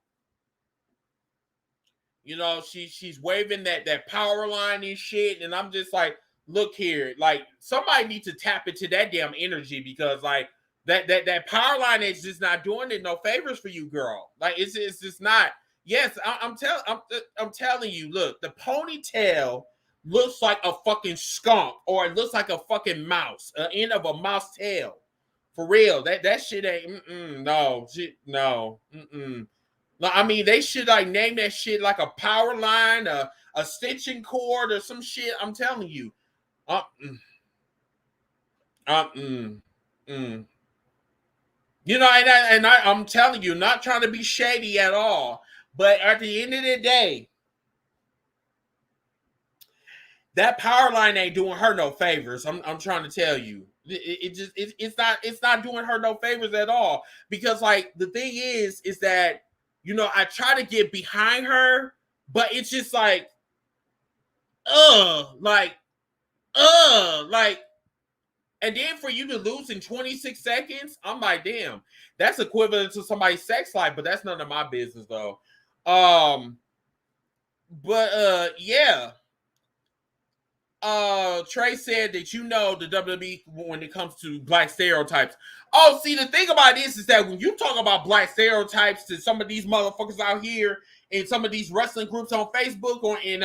You know, she's waving that power line and shit, and I'm just like, look here, like somebody needs to tap into that damn energy because like that power line is just not doing it no favors for you, girl. Like it's just not. Yes, I'm telling you. Look, the ponytail looks like a fucking skunk, or it looks like a fucking mouse, an end of a mouse tail. For real, that shit ain't. No, shit, no. I mean, they should like name that shit like a power line, a stitching cord, or some shit. I'm telling you. Uh, mm, uh, mm, mm. You know, I'm telling you, not trying to be shady at all, but at the end of the day, that power line ain't doing her no favors. I'm trying to tell you. It's not doing her no favors at all. Because like the thing is that, you know, I try to get behind her, but it's just like, like, like, and then for you to lose in 26 seconds, I'm like, damn, that's equivalent to somebody's sex life, but that's none of my business though. But yeah. Trey said that you know the WWE when it comes to black stereotypes. Oh, see, the thing about this is that when you talk about black stereotypes to some of these motherfuckers out here in some of these wrestling groups on Facebook or in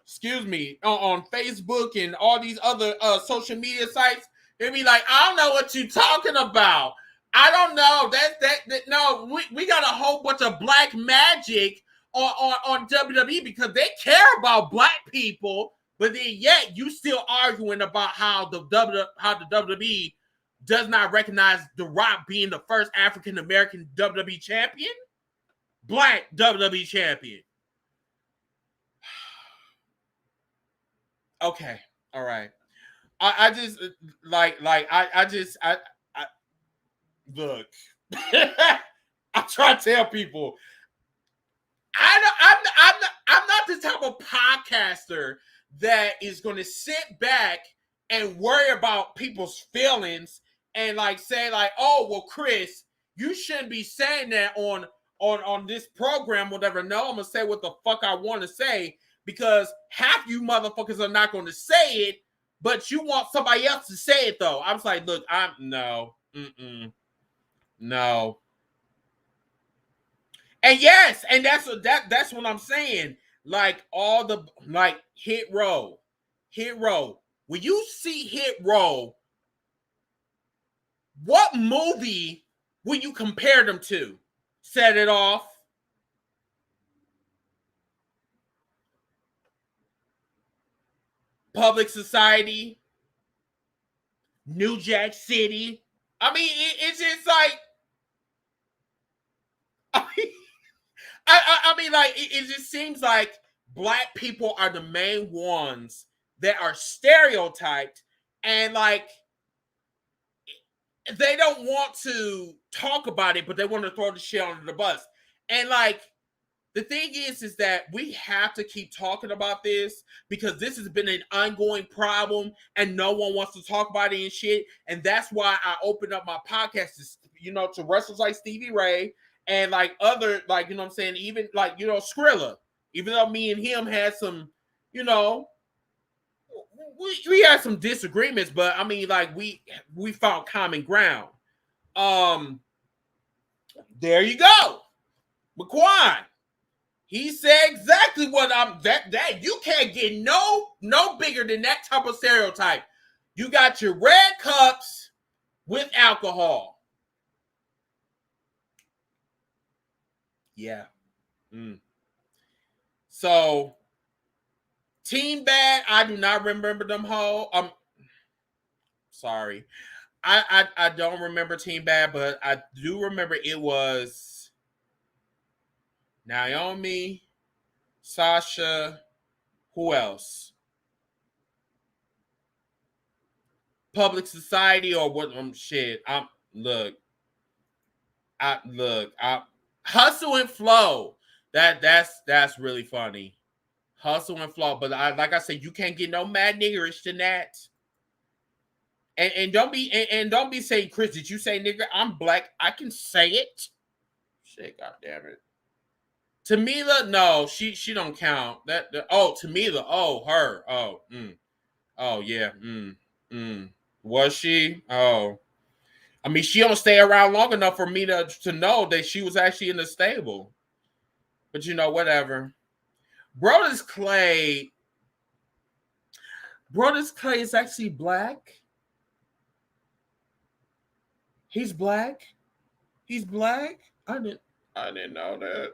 excuse me, on Facebook and all these other social media sites, they be like, I don't know what you talking about. I don't know. That no, we got a whole bunch of black magic on WWE because they care about black people, but then yet you still arguing about how the WWE does not recognize The Rock being the first African American WWE champion, black WWE champion. Okay, all right. I just I look. I try to tell people I'm not the type of podcaster that is going to sit back and worry about people's feelings and like say like, oh well, Chris, you shouldn't be saying that on this program, whatever. No, I'm gonna say what the fuck I want to say because half you motherfuckers are not going to say it, but you want somebody else to say it though. I was like, look, I'm no, no. And yes, and that's what I'm saying. Like all the like Hit Row. When you see Hit Row, what movie will you compare them to? Set It Off. Public Society. New Jack City. I mean, it's just like I mean, like it just seems like black people are the main ones that are stereotyped, and like they don't want to talk about it, but they want to throw the shit under the bus. And like the thing is that we have to keep talking about this because this has been an ongoing problem, and no one wants to talk about it and shit. And that's why I opened up my podcast, to wrestlers like Stevie Ray and like other, like, you know what I'm saying, even like, Skrilla, even though me and him had some, we had some disagreements, but I mean, like we found common ground. There you go. McQuine. He said exactly what I'm that you can't get no bigger than that type of stereotype. You got your red cups with alcohol. Yeah. So Team Bad, I do not remember them whole. Sorry. I don't remember Team Bad, but I do remember it was Naomi, Sasha, who else? Public Society or what? Shit. I Hustle and Flow. That's really funny. Hustle and Flow, but like I said, you can't get no mad niggerish than that. And don't be saying, Chris, did you say nigger? I'm black. I can say it. Shit, god damn it. Tamila, no, she don't count. Tamila, her, oh yeah, was she? Oh, I mean, she don't stay around long enough for me to know that she was actually in the stable. But whatever. Brodus Clay is actually black. He's black. He's black. I didn't know that.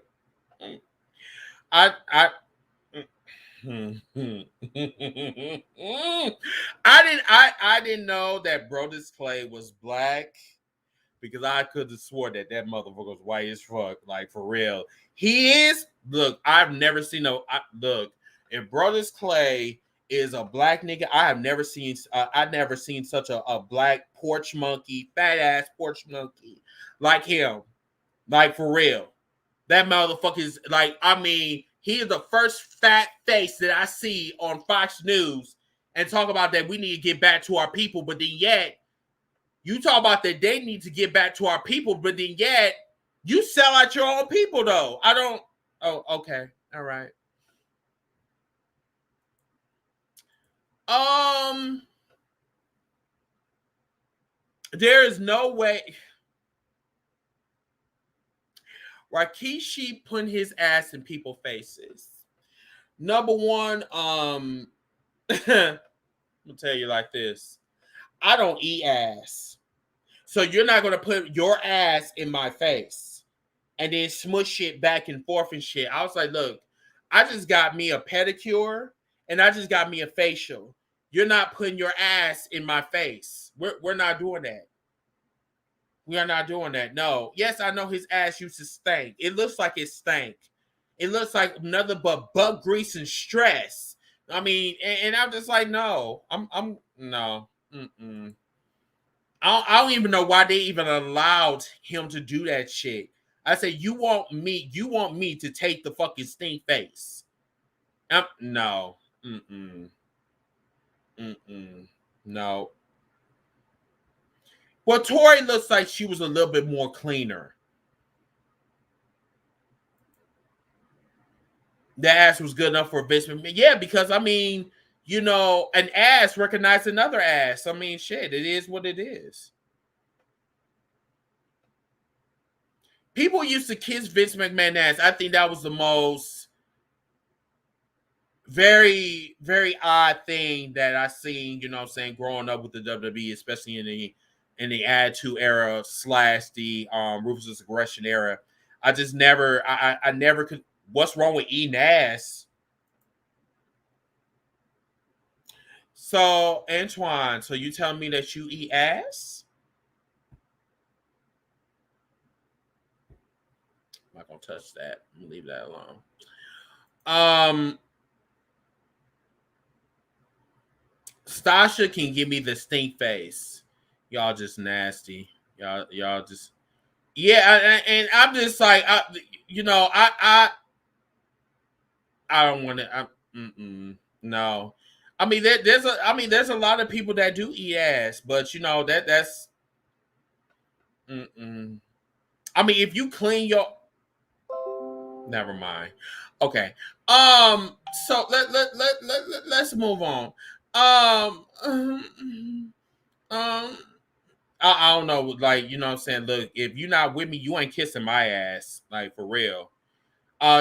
I I didn't know that Brodus Clay was black because I could have swore that motherfucker was white as fuck, like for real. He is. Look, I've never seen look. If Brodus Clay is a black nigga, I've never seen such a black porch monkey, fat ass porch monkey like him, like for real. That motherfucker is like, I mean, he is the first fat face that I see on Fox News and talk about that we need to get back to our people, but then yet you talk about that they need to get back to our people, but then yet you sell out your own people though. I don't. Oh, okay, all right. There is no way. Rikishi putting his ass in people's faces. Number one, I'm gonna tell you like this. I don't eat ass. So you're not gonna put your ass in my face and then smush it back and forth and shit. I was like, look, I just got me a pedicure and I just got me a facial. You're not putting your ass in my face. We're not doing that. We are not doing that. No. Yes, I know his ass used to stink. It looks like it stank. It looks like nothing but butt grease and stress. I mean, and I'm just like, no. I'm no. Mm-mm. I don't even know why they even allowed him to do that shit. I say, you want me to take the fucking stink face. No. Mm-mm. Mm-mm. No. Well, Tori looks like she was a little bit more cleaner. The ass was good enough for Vince McMahon. Yeah, because I mean, an ass recognized another ass. I mean, shit, it is what it is. People used to kiss Vince McMahon ass. I think that was the most very, very odd thing that I seen, growing up with the WWE, especially in the Attitude era / the Ruthless Aggression era. I just never I never could. What's wrong with eating ass? So, Antoine, so you tell me that you eat ass? I'm not gonna touch that. I'm gonna leave that alone. Stasha can give me the stink face. Y'all just nasty. Y'all just and I'm just like I don't want to. No, I mean there's a lot of people that do eat ass, but that's. I mean, if you clean your, never mind. Okay. So let's move on. I don't know, like what I'm saying. Look, if you're not with me, you ain't kissing my ass, like for real.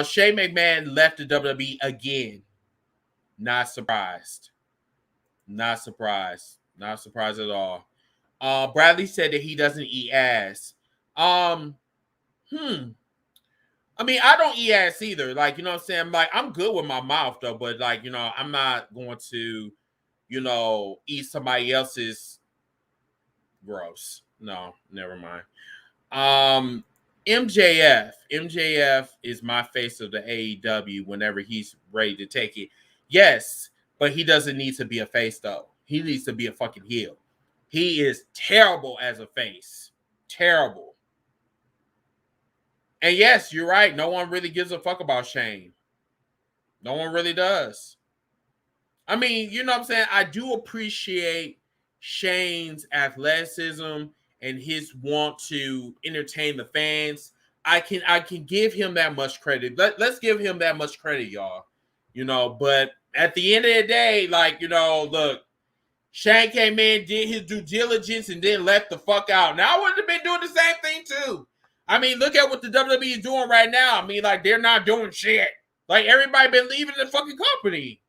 Shane McMahon left the WWE again. Not surprised. Not surprised. Not surprised at all. Bradley said that he doesn't eat ass. I mean, I don't eat ass either. Like, what I'm saying? Like, I'm good with my mouth though, but like, I'm not going to, eat somebody else's gross. No, never mind. MJF is my face of the AEW whenever he's ready to take it. Yes, but he doesn't need to be a face though. He needs to be a fucking heel. He is terrible as a face. Terrible. And yes, you're right. No one really gives a fuck about Shane. No one really does. I mean, what I'm saying? I do appreciate Shane's athleticism and his want to entertain the fans. I can give him that much credit. Let's give him that much credit, y'all. But at the end of the day, like, look, Shane came in, did his due diligence, and then left the fuck out. Now I would have been doing the same thing too. I mean, look at what the WWE is doing right now. I mean, like, they're not doing shit. Like, everybody been leaving the fucking company.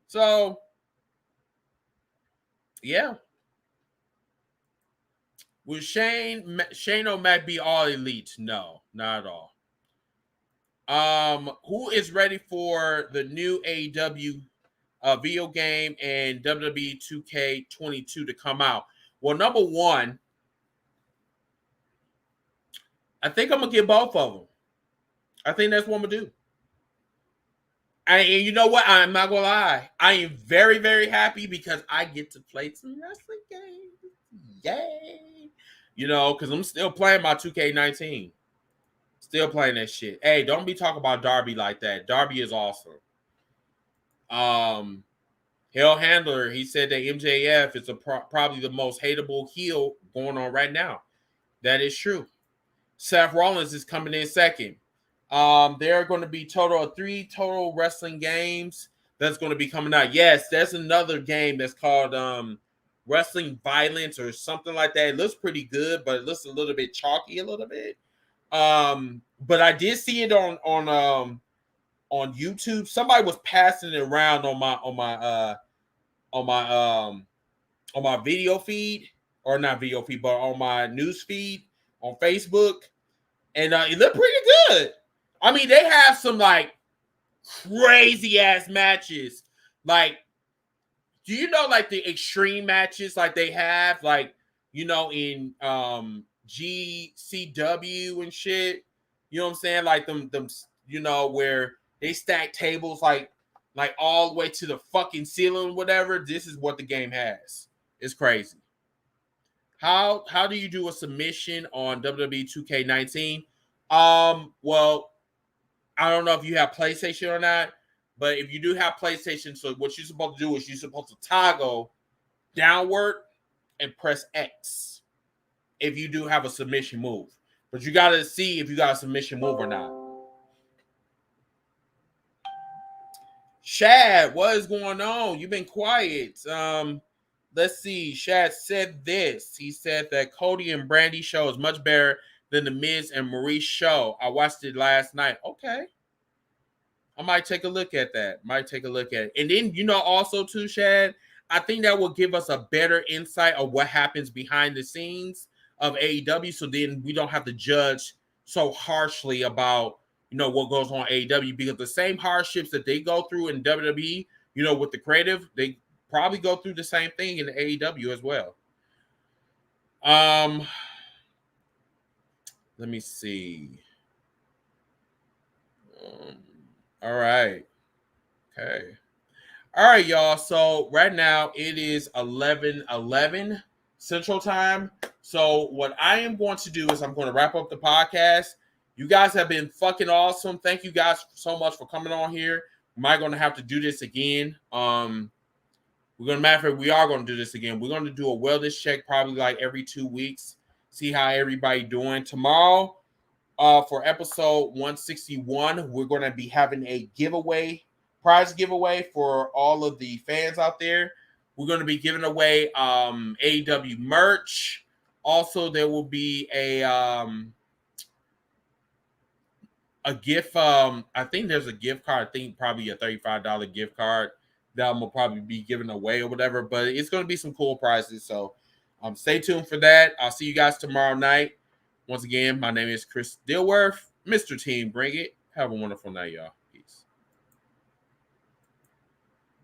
So, yeah. Will Shane O'Mac be all elite? No, not at all. Who is ready for the new AEW video game and WWE 2K22 to come out? Well, number one, I think I'm gonna get both of them. I think that's what I'm gonna do. And you know what? I'm not gonna lie. I am very, very happy because I get to play some wrestling games. Yay! Because I'm still playing my 2K19. Still playing that shit. Hey, don't be talking about Darby like that. Darby is awesome. Hell Handler, he said that MJF is probably the most hateable heel going on right now. That is true. Seth Rollins is coming in second. There are going to be total of 3 total wrestling games that's going to be coming out. Yes, there's another game that's called Wrestling Violence or something like that. It looks pretty good, but it looks a little bit chalky a little bit. But I did see it on YouTube. Somebody was passing it around on my video feed, or not video feed, but on my news feed on Facebook, and it looked pretty good. I mean, they have some like crazy ass matches. Like, do you know like the extreme matches like they have like in GCW and shit? You know what I'm saying? Like them where they stack tables like all the way to the fucking ceiling, whatever. This is what the game has. It's crazy. How do you do a submission on WWE 2K19? Well, I don't know if you have PlayStation or not, but if you do have PlayStation, so what you're supposed to do is you're supposed to toggle downward and press X if you do have a submission move. But you got to see if you got a submission move or not. Shad, what is going on? You've been quiet. Let's see. Shad said this. He said that Cody and Brandy show is much better than the Miz and Maurice show. I watched it last night. Okay. I might take a look at that. And then, also too, Shad, I think that will give us a better insight of what happens behind the scenes of AEW. So then we don't have to judge so harshly about, what goes on AEW, because the same hardships that they go through in WWE, with the creative, they probably go through the same thing in AEW as well. Let me see. All right. Okay. All right, y'all. So right now it is 11:11 Central Time. So what I am going to do is I'm going to wrap up the podcast. You guys have been fucking awesome. Thank you guys so much for coming on here. Am I going to have to do this again? We are going to do this again. We're going to do a wellness check probably like every 2 weeks. See how everybody doing. Tomorrow, for episode 161, we're going to be having a prize giveaway for all of the fans out there. We're going to be giving away AEW merch. Also, there will be a gift. I think there's a gift card. I think probably a $35 gift card that I'm going to probably be giving away or whatever. But it's going to be some cool prizes. So stay tuned for that. I'll see you guys tomorrow night. Once again, my name is Chris Dilworth, Mr. Team Bring It. Have a wonderful night, y'all.